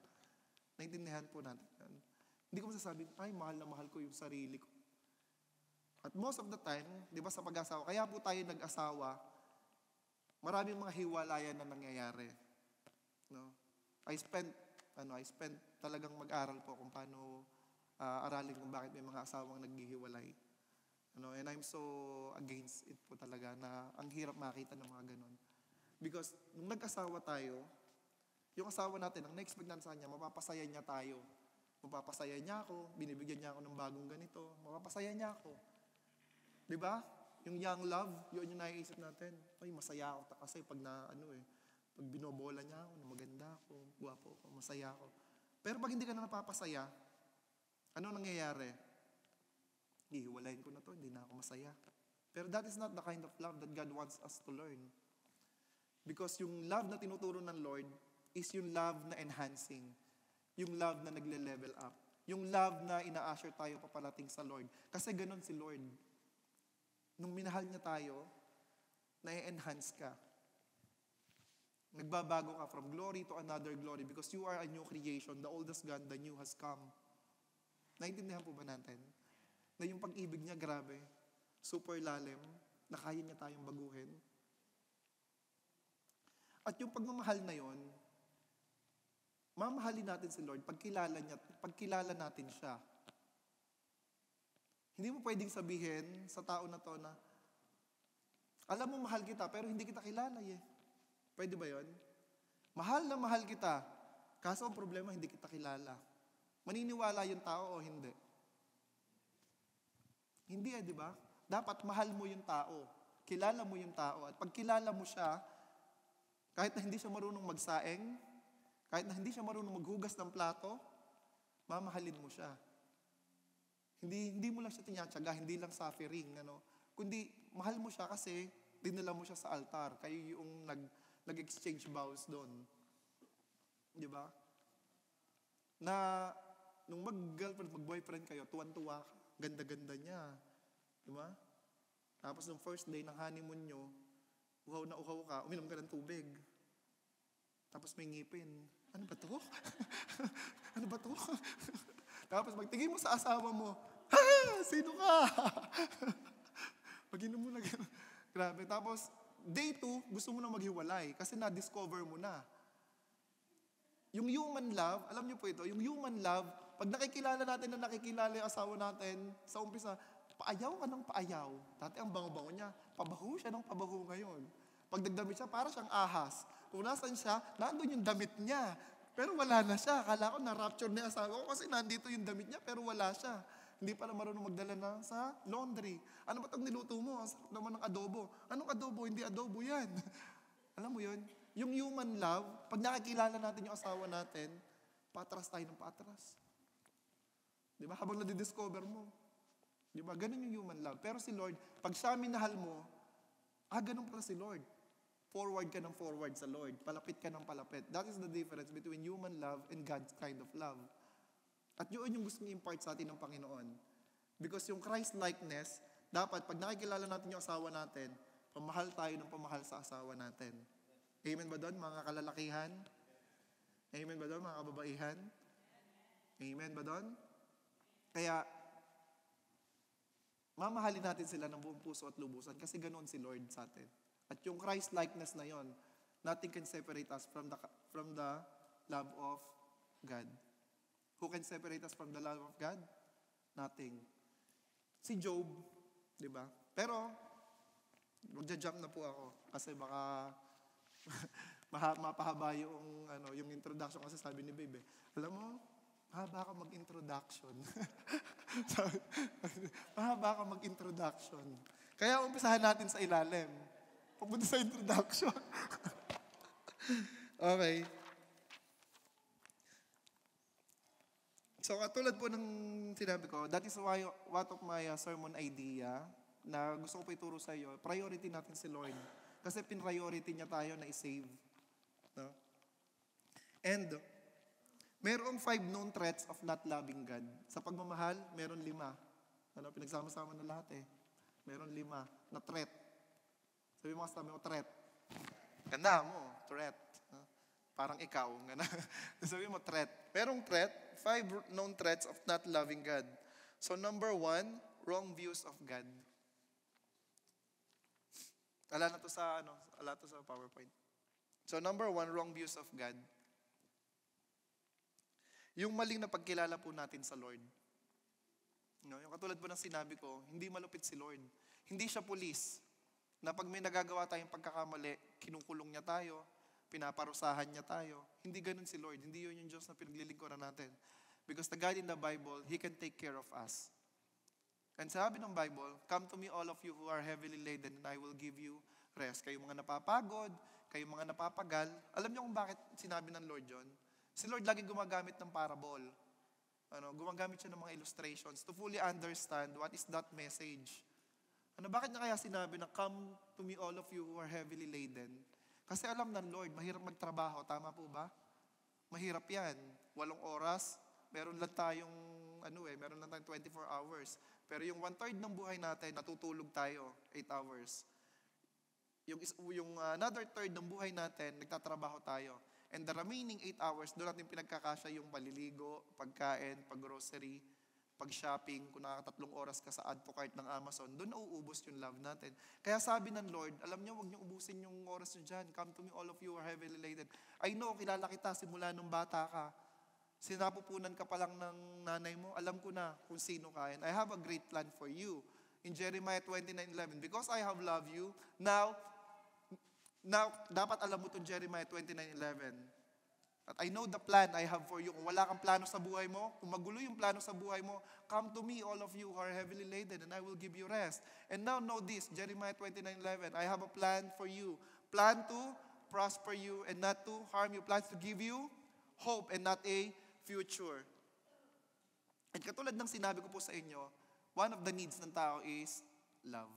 Naintindihan po natin yan. Hindi ko masasabi, mahal na mahal ko yung sarili ko. At most of the time, di ba sa pag-asawa, kaya po tayo nag-asawa, maraming mga hiwalayan na nangyayari. No? I spent talagang mag-aral po kung paano aralin kung bakit may mga asawang naghihiwalay. And I'm so against it po talaga na ang hirap makita ng mga ganun. Because nung nag-asawa tayo, yung asawa natin, ang na-expect natin sa kanya, mapapasaya niya tayo. Mapapasaya niya ako, binibigyan niya ako ng bagong ganito, mapapasaya niya ako. Di ba? Yung young love, yun yung naiisip natin. Masaya ako kasi pag pag binobola niya ako, na maganda ako, guwapo ako, masaya ako. Pero pag hindi ka na napapasaya, ano nangyayari? Hihiwalayin ko na to, hindi na ako masaya. Pero that is not the kind of love that God wants us to learn. Because yung love na tinuturo ng Lord is yung love na enhancing. Yung love na nagle-level up. Yung love na ina-usher tayo papalating sa Lord. Kasi ganun si Lord. Nung minahal niya tayo, na-enhance ka. Nagbabago ka from glory to another glory because you are a new creation. The old has gone, the new has come. Naintindihan po ba natin? Na yung pag-ibig niya, grabe. Super lalim. Na kaya niya tayong baguhin. At yung pagmamahal na yon, mamahalin natin si Lord pagkilala natin siya. Hindi mo pwedeng sabihin sa tao na to na, alam mo mahal kita pero hindi kita kilala eh. Pwede ba yon? Mahal na mahal kita, kaso ang problema hindi kita kilala. Maniniwala yung tao o hindi? Hindi di ba? Dapat mahal mo yung tao. Kilala mo yung tao. At pag kilala mo siya, kahit na hindi siya marunong magsaeng, kahit na hindi siya marunong maghugas ng plato, mamahalin mo siya. Hindi mo lang siya tinatsaga, hindi lang suffering, kundi mahal mo siya kasi dinala mo siya sa altar. Kayo yung nag-exchange vows doon. Di ba? Na nung mag-girlfriend, mag-boyfriend kayo, tuwan-tuwa ka. Ganda-ganda niya. Di ba? Tapos nung first day ng honeymoon nyo, uhaw na uhaw ka, uminom ka ng tubig. Tapos may ngipin. Ano ba to? Ano ba to? Tapos magtingin mo sa asawa mo, sino ka? Pag-inom mo na gano'n. Grabe. Tapos, day 2, gusto mo na maghiwalay kasi na-discover mo na. Yung human love, alam niyo po ito, yung human love, pag nakikilala natin na nakikilala yung asawa natin, sa umpisa, paayaw ka ng paayaw. Dati ang bango-bango niya, pabaho siya ng pabaho ngayon. Pag nagdamit siya, para siyang ahas. Kung nasan siya, nandun yung damit niya. Pero wala na siya. Akala ko na-rapture na yung asawa ko kasi nandito yung damit niya pero wala siya. Hindi pala marunong magdala na sa laundry. Ano ba itong niluto mo? Ang sarap naman ng adobo. Anong adobo? Hindi adobo yan. Alam mo yun? Yung human love, pag nakikilala natin yung asawa natin, patras tayo ng patras. Di ba? Habang nadidiscover mo. Di ba? Ganun yung human love. Pero si Lord, pag siya minahal mo, ganun pala si Lord. Forward ka ng forward sa Lord. Palapit ka ng palapit. That is the difference between human love and God's kind of love. At yun yung gusto niya impart sa atin ng Panginoon. Because yung Christ-likeness, dapat pag nakikilala natin yung asawa natin, pamahal tayo ng pamahal sa asawa natin. Amen ba doon, mga kalalakihan? Amen ba doon, mga kababaihan? Amen ba doon? Kaya, mamahalin natin sila ng buong puso at lubusan kasi ganoon si Lord sa atin. At yung Christ-likeness na yon, nothing can separate us from the love of God. Who can separate us from the love of God? Nothing. Si Job, di ba? Pero, magja-jump na po ako kasi baka mapahaba yung introduction kasi sabi ni Babe. Alam mo, mahaba ka mag-introduction. Mahaba ka mag-introduction. Kaya umpisahan natin sa ilalim. Papunta sa introduction. Okay. So, katulad po ng sinabi ko, that is why one of my sermon idea na gusto ko po ituro sa iyo, priority natin si Lord. Kasi pin-priority niya tayo na i-save. No? And, merong 5 known threats of not loving God. Sa pagmamahal, meron 5. Pinagsama-sama na lahat eh. Meron 5 na threat. Sabi mo, threat. Ganda mo, threat. Parang ikaw. Sabi mo, threat. Merong threat, 5 known threats of not loving God. So number 1, wrong views of God. Ala to sa PowerPoint. So number 1, wrong views of God. Yung maling na pagkilala po natin sa Lord. No, yung katulad po ng sinabi ko, hindi malupit si Lord. Hindi siya pulis. Na pag may nagagawa tayong pagkakamali, kinukulong niya tayo, pinaparusahan niya tayo. Hindi ganun si Lord. Hindi yun yung Diyos na pinaglilingkuran natin. Because the God in the Bible, He can take care of us. And sabi ng Bible, come to me all of you who are heavily laden and I will give you rest. Kayo mga napapagod, kayo mga napapagal. Alam niyo kung bakit sinabi ng Lord yun? Si Lord lagi gumagamit ng parable. Gumagamit siya ng mga illustrations to fully understand what is that message. Bakit niya kaya sinabi na come to me all of you who are heavily laden? Kasi alam ng Lord, mahirap magtrabaho. Tama po ba? Mahirap yan. 8 oras, meron lang tayong 24 hours. Pero yung 1/3 ng buhay natin, natutulog tayo, 8 hours. Yung another third ng buhay natin, nagtatrabaho tayo. And the remaining 8 hours, doon natin pinagkakasya yung paliligo, pagkain, pag-grocery, pag-shopping, kung nakaka3 oras ka sa add to cart ng Amazon, doon nauubos yung love natin. Kaya sabi ng Lord, alam niyo, huwag niyo ubusin yung oras niyo dyan. Come to me, all of you are heavily laden. I know, kilala kita simula nung bata ka. Sinapupunan ka pa lang ng nanay mo, alam ko na kung sino ka. And I have a great plan for you. In Jeremiah 29:11, because I have loved you, now, dapat alam mo itong Jeremiah 29:11. At I know the plan I have for you. Kung wala kang plano sa buhay mo, kung magulo yung plano sa buhay mo, come to me, all of you who are heavily laden, and I will give you rest. And now know this, Jeremiah 29:11, I have a plan for you. Plan to prosper you and not to harm you. Plans to give you hope and not a future. At katulad ng sinabi ko po sa inyo, one of the needs ng tao is love.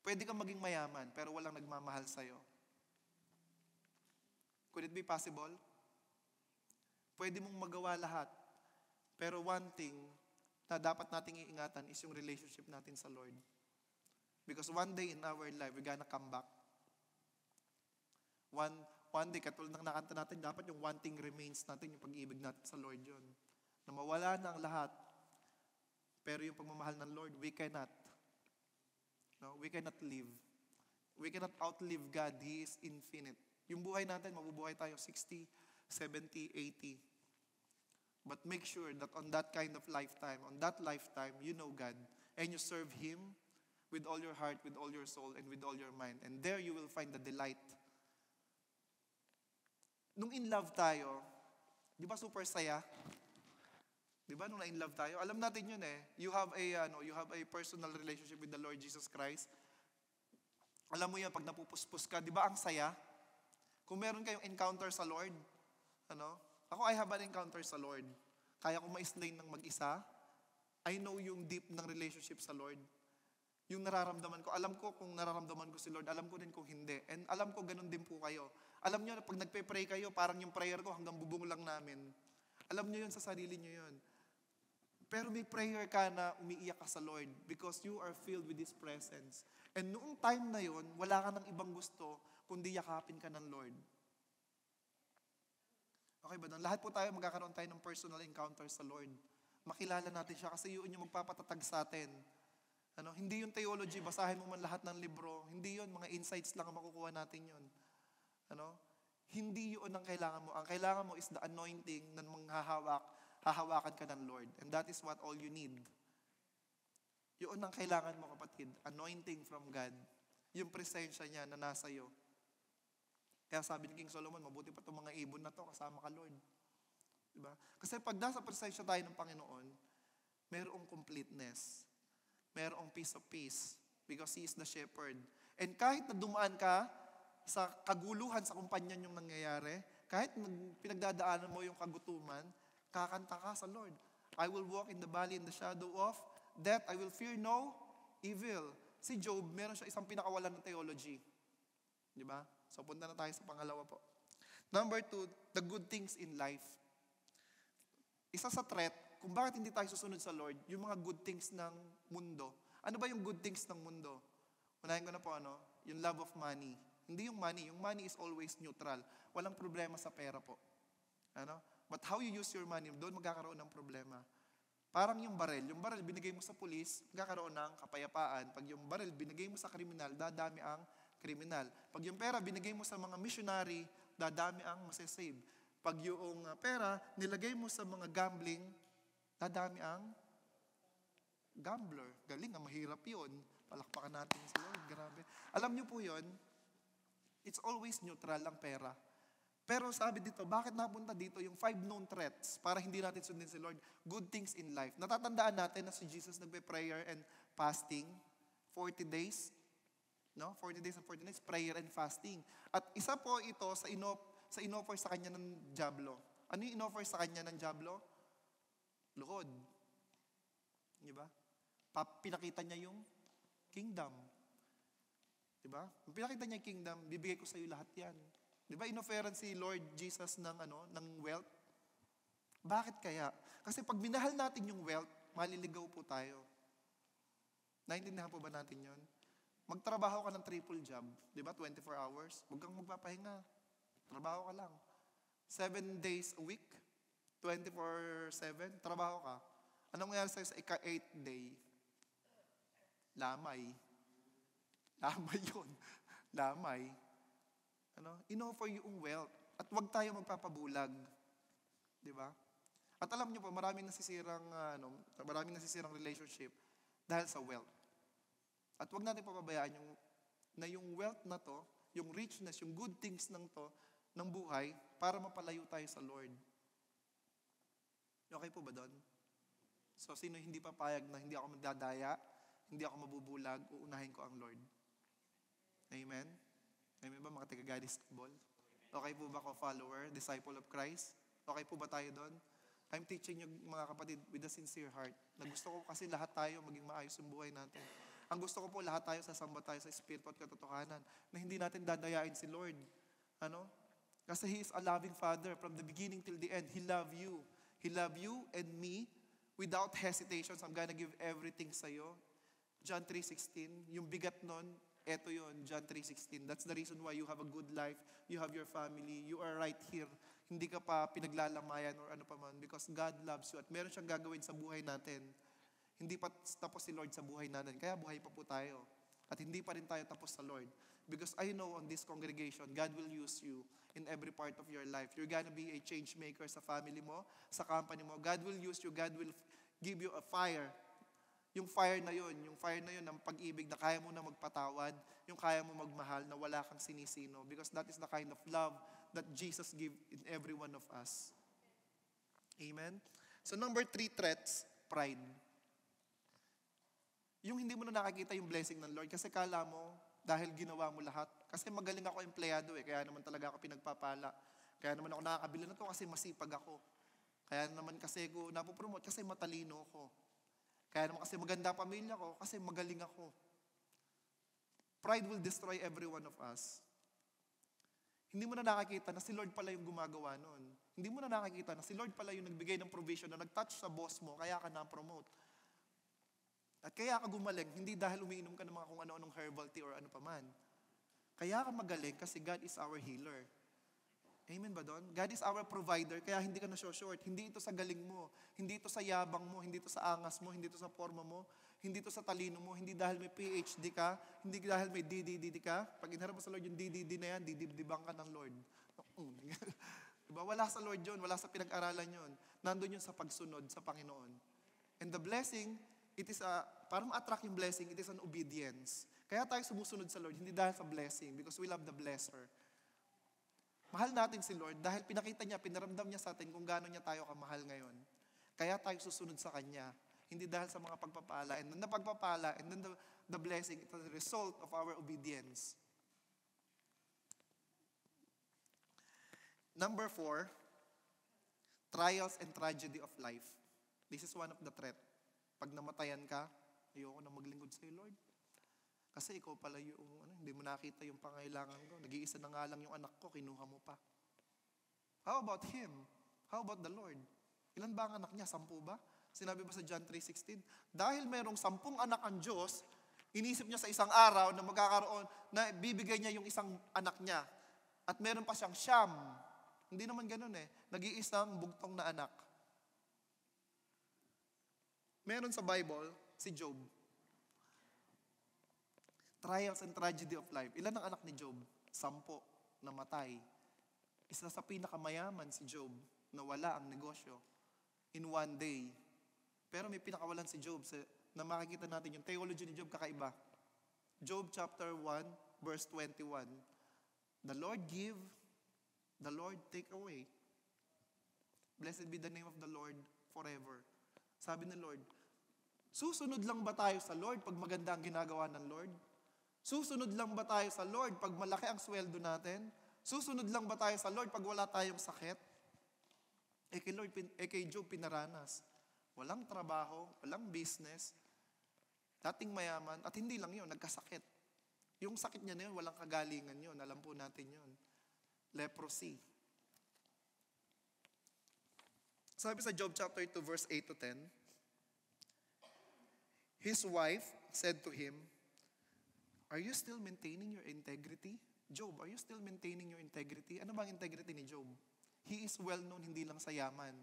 Pwede kang maging mayaman, pero walang nagmamahal sa'yo. Could it be possible? Pwede mong magawa lahat. Pero one thing na dapat nating iingatan is yung relationship natin sa Lord. Because one day in our life, we're gonna come back. One day, katulad ng nakanta natin, dapat yung one thing remains natin, yung pag-ibig natin sa Lord yun. Na mawala na ang lahat. Pero yung pagmamahal ng Lord, we cannot. No, we cannot live. We cannot outlive God. He is infinite. Yung buhay natin, mabubuhay tayo 60, 70, 80. But make sure that on that kind of lifetime, you know God, and you serve Him with all your heart, with all your soul, and with all your mind. And there you will find the delight. Nung in love tayo, Di ba super saya? Di ba nung na-in love tayo? Alam natin yun eh. You have a personal relationship with the Lord Jesus Christ. Alam mo yan, pag napupuspos ka, di ba ang saya? Kung meron kayong encounter sa Lord, ako I have an encounter sa Lord. Kaya ko ma-explain ng mag-isa. I know yung deep ng relationship sa Lord. Yung nararamdaman ko, alam ko kung nararamdaman ko si Lord, alam ko din kung hindi. And alam ko ganun din po kayo. Alam nyo, pag nagpe-pray kayo, parang yung prayer ko hanggang bubong lang namin. Alam nyo yun sa sarili nyo yun. Pero may prayer ka na umiiyak ka sa Lord because you are filled with His presence. And noong time na yun, wala ka ng ibang gusto kundi yakapin ka ng Lord. Okay ba? Lahat po tayo magkakaroon tayo ng personal encounter sa Lord. Makilala natin siya kasi yun yung magpapatatag sa atin. Hindi yung theology, basahin mo man lahat ng libro. Hindi yun, mga insights lang ang makukuha natin yun. Hindi yun ang kailangan mo. Ang kailangan mo is the anointing na hahawakan ka ng Lord. And that is what all you need. Yun ang kailangan mo, kapatid. Anointing from God. Yung presensya niya na nasa iyo. Kaya sabi ni King Solomon, mabuti pa itong mga ibon na to, kasama ka, Lord. Diba? Kasi pag nasa presensya tayo ng Panginoon, mayroong completeness. Mayroong peace of peace. Because He is the shepherd. And kahit na dumaan ka sa kaguluhan sa kumpanya yung nangyayari, kahit pinagdadaanan mo yung kagutuman, kakanta ka sa Lord. I will walk in the valley in the shadow of death. I will fear no evil. Si Job, meron siya isang pinakawalan ng theology. Di ba? So punta na tayo sa pangalawa po. Number 2, the good things in life. Isa sa threat, kung bakit hindi tayo susunod sa Lord, yung mga good things ng mundo. Ano ba yung good things ng mundo? Unahin ko na po, yung love of money. Hindi yung money. Yung money is always neutral. Walang problema sa pera po. But how you use your money, doon magkakaroon ng problema. Parang yung baril. Yung baril, binigay mo sa pulis, magkakaroon ng kapayapaan. Pag yung baril, binigay mo sa kriminal, dadami ang kriminal. Pag yung pera, binigay mo sa mga missionary, dadami ang masasave. Pag yung pera, nilagay mo sa mga gambling, dadami ang gambler. Galing, mahirap yun. Palakpakan natin sa Lord. Grabe. Alam niyo po yun, it's always neutral ang pera. Pero sabi dito, bakit napunta dito yung 5 known threats para hindi natin sundin si Lord? Good things in life. Natatandaan natin na si Jesus nagpe-prayer and fasting 40 days. 40 days and 40 nights, prayer and fasting. At isa po ito sa inoffer sa kanya ng dyablo. Ano yung inoffer sa kanya ng dyablo? Luhod. Di ba? Pinakita niya yung kingdom. Di ba? Pinakita niya yung kingdom, bibigay ko sa iyo lahat yan. Di ba, inoferan si Lord Jesus ng wealth? Bakit kaya? Kasi pag minahal natin yung wealth, maliligaw po tayo. Naintindihan po ba natin yon? Magtrabaho ka ng triple job, di ba, 24 hours. Huwag kang magpapahinga. Trabaho ka lang. 7 days a week, 24/7, trabaho ka. Anong nangyari sa'yo sa ika-8 day? Lamay. Lamay yun. Lamay. Inoffer yung wealth. At huwag tayo magpapabulag. Di ba? At alam niyo po, maraming nasisirang relationship dahil sa wealth. At huwag natin papabayaan yung wealth na to, yung richness, yung good things ng buhay, para mapalayo tayo sa Lord. Okay po ba doon? So, sino hindi papayag na hindi ako magdadaya, hindi ako mabubulag, uunahin ko ang Lord? Amen? Amen ba mga taga-God's Ball? Okay po ba ako follower, disciple of Christ? Okay po ba tayo doon? I'm teaching you mga kapatid with a sincere heart. Na gusto ko kasi lahat tayo maging maayos yung buhay natin. Ang gusto ko po lahat tayo sasamba tayo sa Espiritu at katotohanan. Na hindi natin dadayain si Lord. Kasi He is a loving Father from the beginning till the end. He love you. He love you and me without hesitations. I'm gonna give everything sa'yo. John 3:16, yung bigat nun, eto yun, John 3:16. That's the reason why you have a good life, you have your family, you are right here. Hindi ka pa pinaglalamayan or ano pa man because God loves you at meron siyang gagawin sa buhay natin. Hindi pa tapos si Lord sa buhay natin, kaya buhay pa po tayo. At hindi pa rin tayo tapos sa Lord. Because I know on this congregation, God will use you in every part of your life. You're gonna be a change maker sa family mo, sa company mo. God will use you, God will give you a fire. Yung fire na yun ng pag-ibig na kaya mo na magpatawad, yung kaya mo magmahal na wala kang sinisino. Because that is the kind of love that Jesus gave in every one of us. Amen? So number 3 threats, pride. Yung hindi mo na nakakita yung blessing ng Lord kasi kala mo dahil ginawa mo lahat. Kasi magaling ako empleyado kaya naman talaga ako pinagpapala. Kaya naman ako nakakabili na to kasi masipag ako. Kaya naman kasi ko napopromote kasi matalino ako. Kaya naman kasi maganda pamilya ko kasi magaling ako. Pride will destroy every one of us. Hindi mo na nakakita na si Lord pala yung gumagawa nun. Hindi mo na nakakita na si Lord pala yung nagbigay ng provision na nag-touch sa boss mo, kaya ka na-promote. At kaya ka gumaling, hindi dahil umiinom ka ng mga kung ano-anong herbal tea or ano pa man. Kaya ka magaling kasi God is our healer. Amen ba doon? God is our provider, kaya hindi ka na-short. Hindi ito sa galing mo, hindi ito sa yabang mo, hindi ito sa angas mo, hindi ito sa forma mo, hindi ito sa talino mo, hindi dahil may PhD ka, hindi dahil may DDD ka. Pag inharap mo sa Lord yung DDD na yan, didibdibang ka ng Lord. Diba? Wala sa Lord yun, wala sa pinag-aralan yun. Nandun yun sa pagsunod sa Panginoon. And the blessing, para ma-attract yung blessing, it is an obedience. Kaya tayo sumusunod sa Lord, hindi dahil sa blessing, because we love the blesser. Mahal natin si Lord dahil pinakita niya, pinaramdam niya sa atin kung gaano niya tayo kamahal ngayon. Kaya tayo susunod sa Kanya. Hindi dahil sa mga pagpapala. And then the pagpapala, and then the blessing, it's a result of our obedience. Number 4, trials and tragedy of life. This is one of the threat. Pag namatayan ka, ayoko na maglingkod sa iyo, Lord. Kasi ikaw pala yung, hindi mo nakita yung pangailangan ko. Nag-iisa na nga lang yung anak ko, kinuha mo pa. How about him? How about the Lord? Ilan ba ang anak niya? 10 ba? Sinabi ba sa John 3:16? Dahil mayroong 10 anak ang Diyos, inisip niya sa isang araw na magkakaroon, na bibigay niya yung isang anak niya. At meron pa siyang 9. Hindi naman ganun Nag-iisang bugtong na anak. Meron sa Bible, si Job. Trials and tragedy of life. Ilan ang anak ni Job? 10, namatay. Isa sa pinakamayaman si Job, nawala ang negosyo in one day. Pero may pinakawalan si Job na makikita natin yung theology ni Job kakaiba. Job chapter 1, verse 21. The Lord give, the Lord take away. Blessed be the name of the Lord forever. Sabi ng Lord, susunod lang ba tayo sa Lord pag maganda ang ginagawa ng Lord? Susunod lang ba tayo sa Lord pag malaki ang sweldo natin? Susunod lang ba tayo sa Lord pag wala tayong sakit? Kay Job pinaranas. Walang trabaho, walang business, dating mayaman, at hindi lang yun, nagkasakit. Yung sakit niya na yun, walang kagalingan yun. Alam po natin yun. Leprosy. Sabi sa Job chapter 2, verse 8 to 10, his wife said to him, are you still maintaining your integrity? Job, are you still maintaining your integrity? Ano bang integrity ni Job? He is well known hindi lang sa yaman.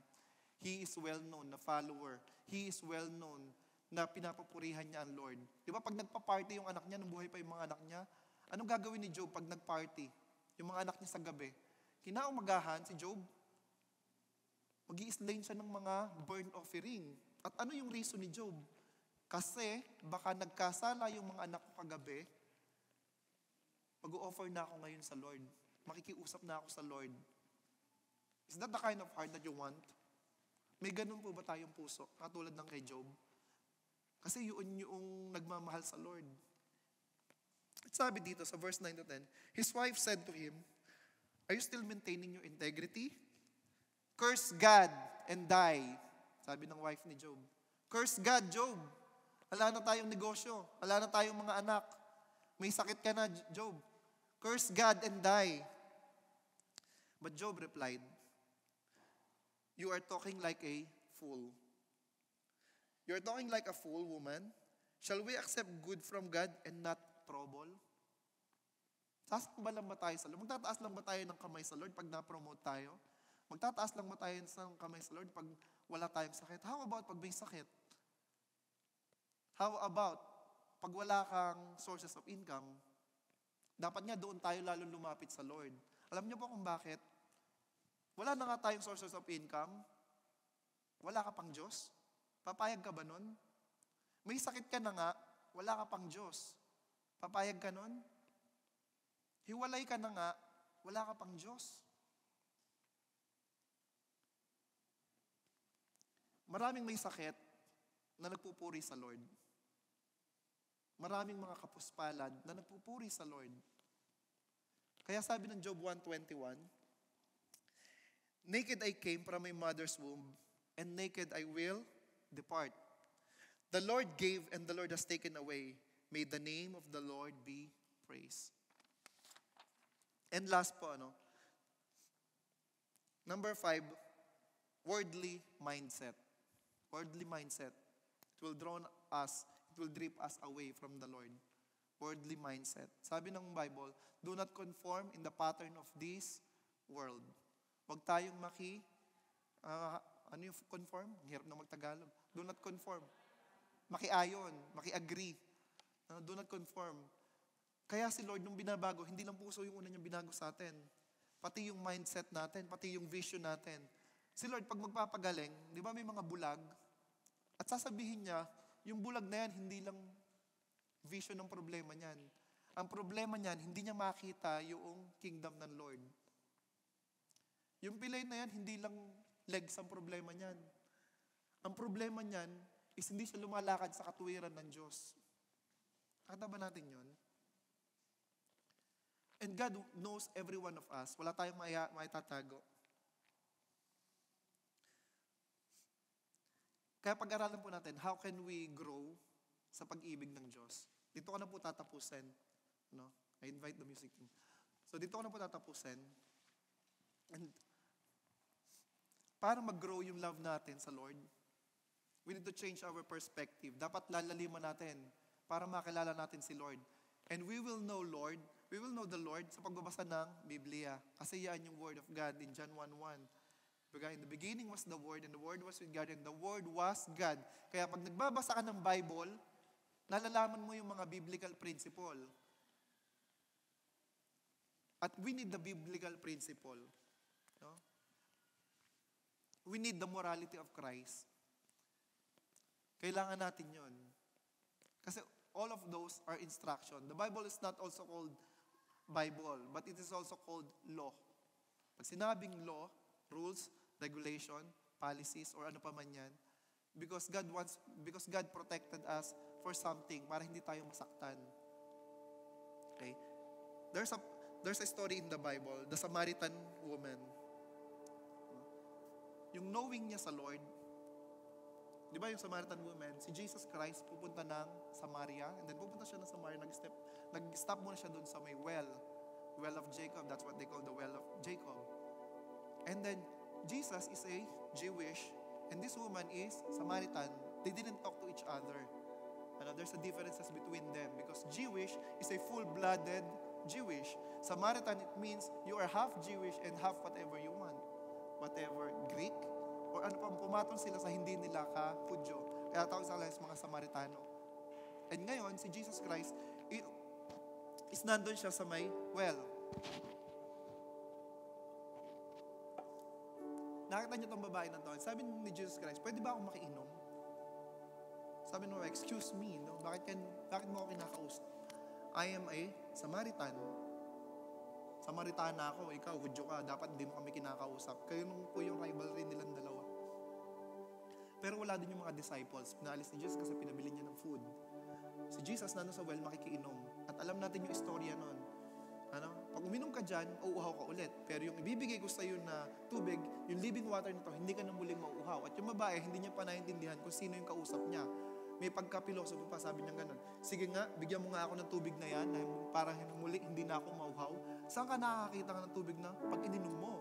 He is well known na follower. He is well known na pinapupurihan niya ang Lord. Di ba pag nagpa-party yung anak niya, nung buhay pa yung mga anak niya, anong gagawin ni Job pag nag-party? Yung mga anak niya sa gabi. Kinaumagahan si Job, mag-i-slain siya ng mga burnt offering. At ano yung reason ni Job? Kasi baka nagkasala yung mga anak ko kagabi, mag-o-offer na ako ngayon sa Lord. Makikiusap na ako sa Lord. Is that the kind of heart that you want? May ganun po ba tayong puso? Katulad ng kay Job? Kasi yun yung nagmamahal sa Lord. At sabi dito sa verse 9 to 10, his wife said to him, are you still maintaining your integrity? Curse God and die. Sabi ng wife ni Job. Curse God, Job. Wala na tayong negosyo. Wala na tayong mga anak. May sakit ka na, Job. Curse God and die. But Job replied, you are talking like a fool. You are talking like a fool, woman. Shall we accept good from God and not trouble? Sasang ba lang ba tayo sa Lord? Magtataas lang ba tayo ng kamay sa Lord pag na-promote tayo? Magtataas lang ba tayo ng kamay sa Lord pag wala tayong sakit? How about pag may sakit? How about pag wala kang sources of income? Dapat nga doon tayo lalo lumapit sa Lord. Alam niyo po kung bakit? Wala na nga tayong sources of income. Wala ka pang Diyos. Papayag ka ba nun? May sakit ka na nga, wala ka pang Diyos. Papayag ka nun? Hiwalay ka na nga, wala ka pang Diyos. Maraming may sakit na nagpupuri sa Lord. Maraming mga kapuspalad na nagpupuri sa Lord. Kaya sabi ng Job 1:21, naked I came from my mother's womb, and naked I will depart. The Lord gave, and the Lord has taken away. May the name of the Lord be praised. And last po, number 5, worldly mindset. Worldly mindset. It will drip us away from the Lord. Worldly mindset. Sabi ng Bible, do not conform in the pattern of this world. Huwag tayong ano yung conform? Ang hirap na magtagalog. Do not conform. Makiayon, makiagree. Do not conform. Kaya si Lord, nung binabago, hindi lang puso yung una niyang binago sa atin. Pati yung mindset natin, pati yung vision natin. Si Lord, pag magpapagaling, di ba may mga bulag? At sasabihin niya, yung bulag na yan, hindi lang vision ng problema niyan. Ang problema niyan, hindi niya makita yung kingdom ng Lord. Yung pilay na yan, hindi lang legs ang problema niyan. Ang problema niyan is hindi siya lumalakad sa katuwiran ng Diyos. Nakita ba natin yun? And God knows every one of us. Wala tayong maitatago. Kaya pag-aralan po natin, how can we grow sa pag-ibig ng Diyos? Dito ko na po tatapusin. I invite the music team. So dito ko na po tatapusin. And para mag-grow yung love natin sa Lord, we need to change our perspective. Dapat lalaliman natin para makilala natin si Lord. And we will know the Lord sa pagbabasa ng Biblia. Kasi yan yung Word of God in John 1:1. In the beginning was the Word, and the Word was with God, and the Word was God. Kaya pag nagbabasa ka ng Bible, nalalaman mo yung mga biblical principle. At we need the biblical principle. No? We need the morality of Christ. Kailangan natin yon. Kasi all of those are instruction. The Bible is not also called Bible, but it is also called law. Pag sinabing law, rules, regulation, policies, or ano pa man yan, because God protected us for something para hindi tayo masaktan. Okay? There's a story in the Bible, the Samaritan woman. Yung knowing niya sa Lord, di ba yung Samaritan woman, si Jesus Christ pupunta ng Samaria, and then pupunta siya ng Samaria, nag-stop muna siya doon sa may well of Jacob. That's what they call the well of Jacob. And then, Jesus is a Jewish, and this woman is Samaritan. They didn't talk to each other. There's a differences between them because Jewish is a full-blooded Jewish. Samaritan, it means you are half Jewish and half whatever you want. Whatever Greek, or ano pa, pumatong sila sa hindi nila ka-Hudyo. Kaya tawag sila sa mga Samaritano. And ngayon, si Jesus Christ, is nandun siya sa may well. Nakita niyo tong babae na to. Sabi ni Jesus Christ, pwede ba akong makiinom? Sabi mo, excuse me, no? Bakit mo ako kinakausap? I am a Samaritan. Samaritana ako, ikaw, Hudyo ka, dapat di mo kami kinakausap. Kayo nung po yung rivalry nilang dalawa. Pero wala din yung mga disciples. Pinaalis ni Jesus kasi pinabili niya ng food. Si Jesus nandun sa well makikiinom. At alam natin yung istorya nun. Pag uminom ka dyan, uuhaw ka ulit. Pero yung ibibigay ko sa iyo na tubig, yung living water nito, hindi ka na muling mauuhaw. At yung babae, hindi niya pa naiintindihan kung sino yung kausap niya. May pagkapilosopo pa, sabi niya ganun. Sige nga, bigyan mo nga ako ng tubig na yan, para muli hindi na ako mauhaw. Saan ka nakakita ka ng tubig na pag ininom mo?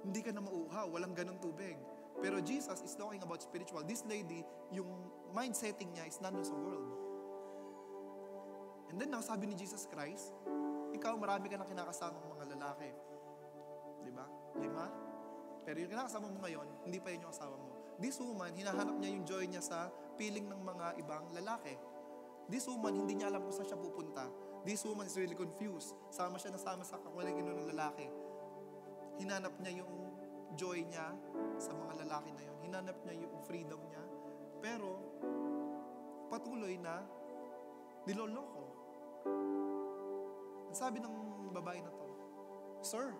Hindi ka na mauuhaw, walang ganun tubig. Pero Jesus is talking about spiritual. This lady, yung mindsetting niya is nandun sa world. And then now, sabi ni Jesus Christ, ikaw marami ka na kinakasamang mga lalaki. Diba? 5? Pero yung kinakasama mo ngayon, hindi pa yun yung asawa mo. This woman, hinahanap niya yung joy niya sa piling ng mga ibang lalaki. This woman, hindi niya alam kung saan siya pupunta. This woman is really confused. Sama siya nasama sa kakuliginon ng lalaki. Hinanap niya yung joy niya sa mga lalaki na yun. Hinanap niya yung freedom niya. Pero, patuloy na niloloko. Ang sabi ng babae na to, Sir,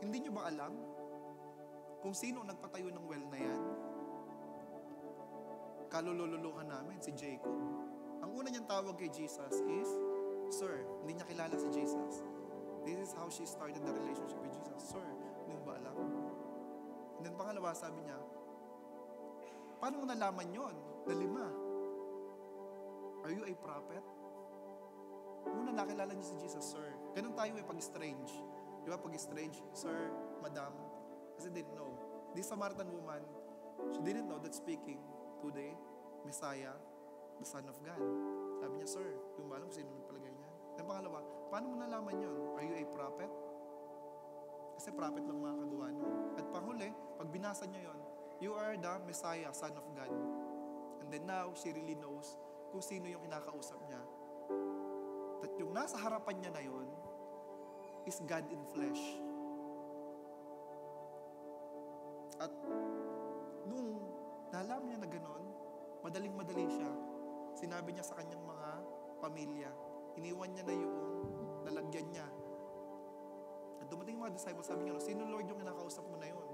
hindi niyo ba alam kung sino nagpatayo ng well na yan. Kalululuhan namin si Jacob. Ang una niyang tawag kay Jesus is, Sir. Hindi niya kilala si Jesus. This is how she started the relationship with Jesus. Sir, hindi mo ba alam? And then pangalawa, sabi niya, paano mo nalaman yon? Na 5. Are you a prophet? Una, nakilala niya si Jesus, Sir. Ganun tayo pag-strange. Di ba, pag-strange, Sir, Madam, kasi didn't know. This Samaritan woman, she didn't know that speaking to the Messiah, the Son of God. Sabi niya, Sir, yung ba alam kung sino nagpalagay niya? Then pangalawa, paano mo nalaman yon? Are you a prophet? Kasi prophet lang makakagawa nun. At panghuli, pag binasa niya yon, you are the Messiah, Son of God. And then now, she really knows kung sino yung kinakausap niya. At yung nasa harapan niya na yon is God in flesh. At nung nalaman niya na ganon, madaling-madali siya. Sinabi niya sa kanyang mga pamilya. Iniwan niya na yung nalagyan niya. At dumating yung mga disciples, sabi niya, sino Lord yung kinakausap mo na yun?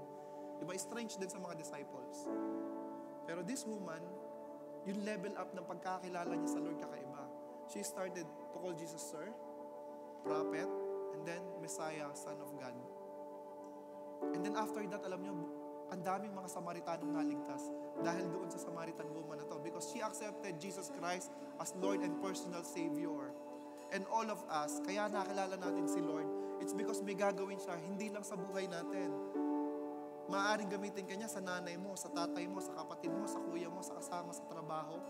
Diba, strange din sa mga disciples. Pero this woman, yung level up ng pagkakilala niya sa Lord kakaiba. She started to call Jesus Sir, Prophet, and then Messiah, Son of God. And then after that, alam niyo, ang daming mga Samaritanong naligtas dahil doon sa Samaritan woman na to, because she accepted Jesus Christ as Lord and personal Savior. And all of us, kaya nakilala natin si Lord, it's because may gagawin siya, hindi lang sa buhay natin. Maaaring gamitin kanya sa nanay mo, sa tatay mo, sa kapatid mo, sa kuya mo, sa kasama, sa trabaho.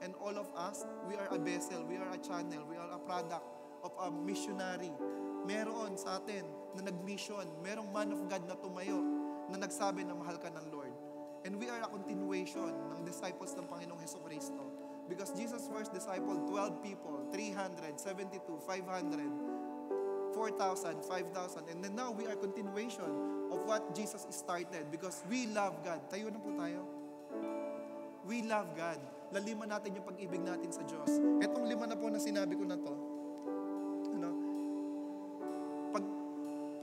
And all of us, we are a vessel, we are a channel, we are a product of a missionary. Meron sa atin na nag-mission, merong man of God na tumayo, na nagsabi na mahal ka ng Lord. And we are a continuation ng disciples ng Panginoong Jesucristo. Because Jesus first discipled 12 people, 300, 72, 500, 4,000, 5,000. And then now we are continuation of what Jesus started because we love God. Tayo na po tayo. We love God. Laliman natin yung pag-ibig natin sa Diyos. Etong 5 na po na sinabi ko na to,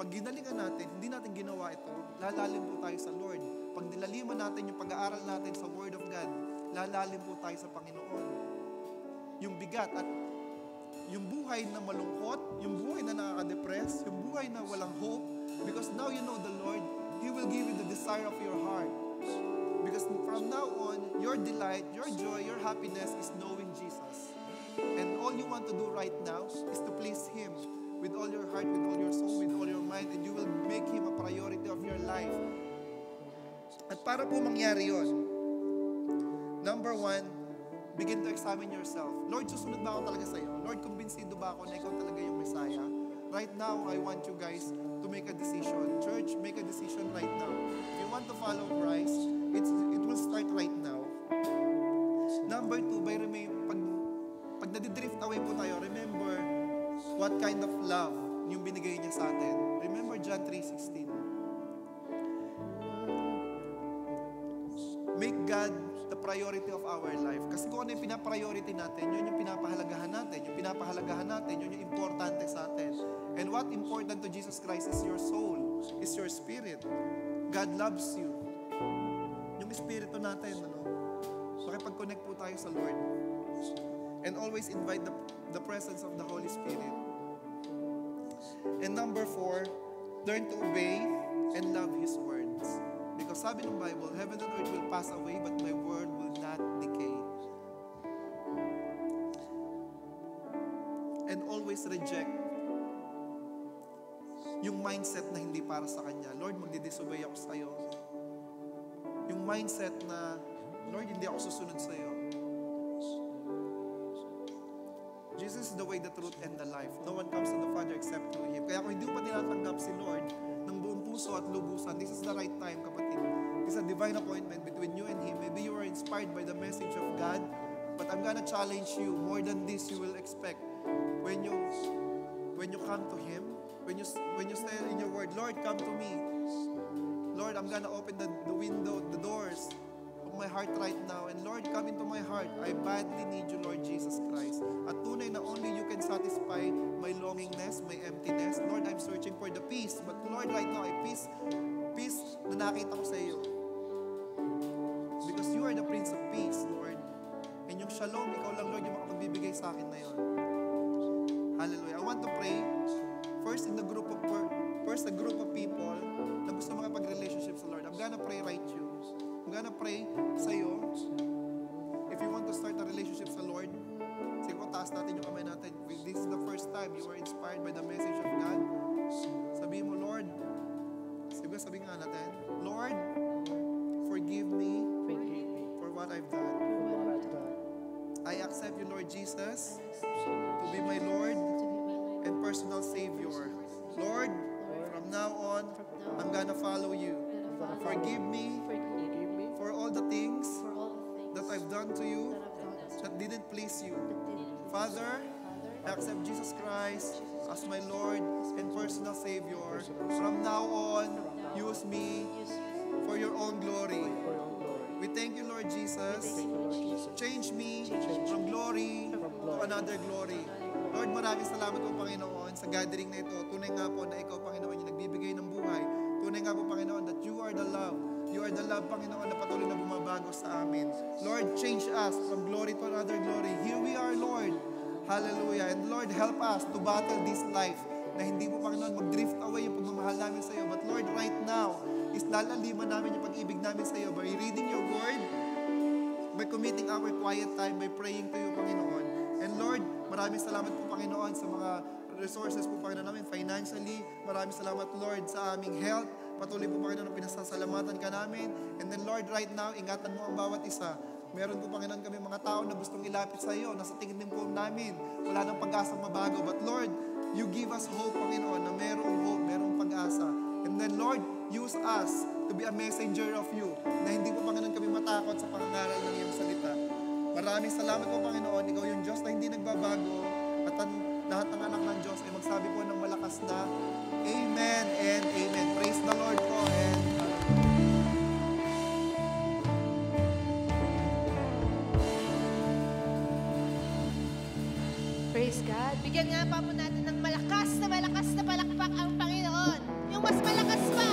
pag ginalingan natin, hindi natin ginawa ito, lalalim po tayo sa Lord. Pag nilaliman natin yung pag-aaral natin sa Word of God, lalalim po tayo sa Panginoon. Yung bigat at yung buhay na malungkot, yung buhay na nakaka-depress, yung buhay na walang hope, because now you know the Lord, He will give you the desire of your heart. Because from now on, your delight, your joy, your happiness is knowing Jesus. And all you want to do right now is to please Him with all your heart, with all your soul, with all your mind, and you will make Him a priority of your life. At para po mangyari yon, number 1, begin to examine yourself. Lord, susunod ba ako talaga sa iyo? Lord, kumbinsido ba ako na ikaw talaga yung Messiah? Right now, I want you guys to make a decision. Church, make a decision right now. If you want to follow Christ, it will start right now. Number 2, pag nadidrift away po tayo, remember what kind of love yung binigay niya sa atin. Remember John 3:16. Make God the priority of our life. Kasi kung ano yung pinapriority natin, yun yung pinapahalagahan natin. Yung pinapahalagahan natin, yun yung importante sa atin. And what important to Jesus Christ is your soul, is your spirit. God loves you. Yung espiritu natin, makipag-connect po tayo sa Lord. And always invite the presence of the Holy Spirit. And number 4, learn to obey and love His words. Because sabi ng Bible, heaven and earth will pass away, but my word will not decay. And always reject yung mindset na hindi para sa Kanya. Lord, magdidisobey ako sa iyo. Yung mindset na, Lord, hindi ako susunod sa iyo. Jesus is the way, the truth, and the life. No one comes to the Father except through Him. Kaya kung hindi mo pa tinatanggap si Lord ng buong puso at lubusan, this is the right time, kapatid. This is a divine appointment between you and Him. Maybe you are inspired by the message of God, but I'm gonna challenge you. More than this, you will expect. When you come to Him, when you say in your word, Lord, come to me. Lord, I'm gonna open the window, the doors of my heart right now. And Lord, come into my heart. I badly need you, Lord Jesus Christ. At tunay na only you can satisfy my longingness, my emptiness. Lord, I'm searching for the peace. But Lord, right now, peace na nakita ko sa iyo. Because you are the Prince of Peace, Lord. And yung shalom, ikaw lang, Lord, yung makapagbibigay sa akin na yun. Hallelujah. I want to pray first a group of people na gusto makapag-relationship sa Lord. I'm gonna pray right you. I'm gonna pray sa iyo. If you want to start a relationship sa Lord, sige po, taas natin yung kamay natin. If this is the first time you were inspired by the message of God, sabihin mo, Lord, sabihin nga natin, Lord, forgive me for what I've done. I accept you, Lord Jesus, to be my Lord and personal Savior. Lord, from now on, I'm gonna follow you. Forgive me for all the things that I've done to you that didn't please you. Father, I accept Jesus Christ as my Lord and personal Savior. From now on, use me for your own glory. We thank you, Lord Jesus. Change me from glory to another glory. Lord, maraming salamat po, Panginoon, sa gathering na ito. Tunay nga po na ikaw, Panginoon, yung nagbibigay ng buhay. Tunay nga po, Panginoon, that you are the love. You are the love, Panginoon, na patuloy na bumabago sa amin. Lord, change us from glory to another glory. Here we are, Lord. Hallelujah. And Lord, help us to battle this life na hindi po, Panginoon, mag-drift away yung pagmamahal namin sa iyo. But Lord, right now, is lalaliman namin yung pag-ibig namin sa iyo by reading your word, by committing our quiet time, by praying to you, Panginoon. And Lord, maraming salamat po, Panginoon, sa mga resources po, Panginoon, namin financially. Maraming salamat, Lord, sa aming health. Patuloy po, Panginoon, pinasasalamatan ka namin. And then, Lord, right now, ingatan mo ang bawat isa. Meron po, Panginoon, kami mga tao na gustong ilapit sa iyo. Nasa tingin din po namin. Wala nang pag-asang mabago. But Lord, you give us hope, Panginoon, na merong hope, merong pag-asa. And then, Lord, use us to be a messenger of you. Na hindi po, Panginoon, kami matakot sa pangangaral ng iyong salita. Maraming salamat po, Panginoon. Ikaw yung Diyos na hindi nagbabago. At lahat ng anak ng Diyos ay magsabi po ng malakas na Amen and Amen. Praise the Lord po. And praise God. Bigyan nga pa po natin ng malakas na palakpak ang Panginoon. Yung mas malakas pa.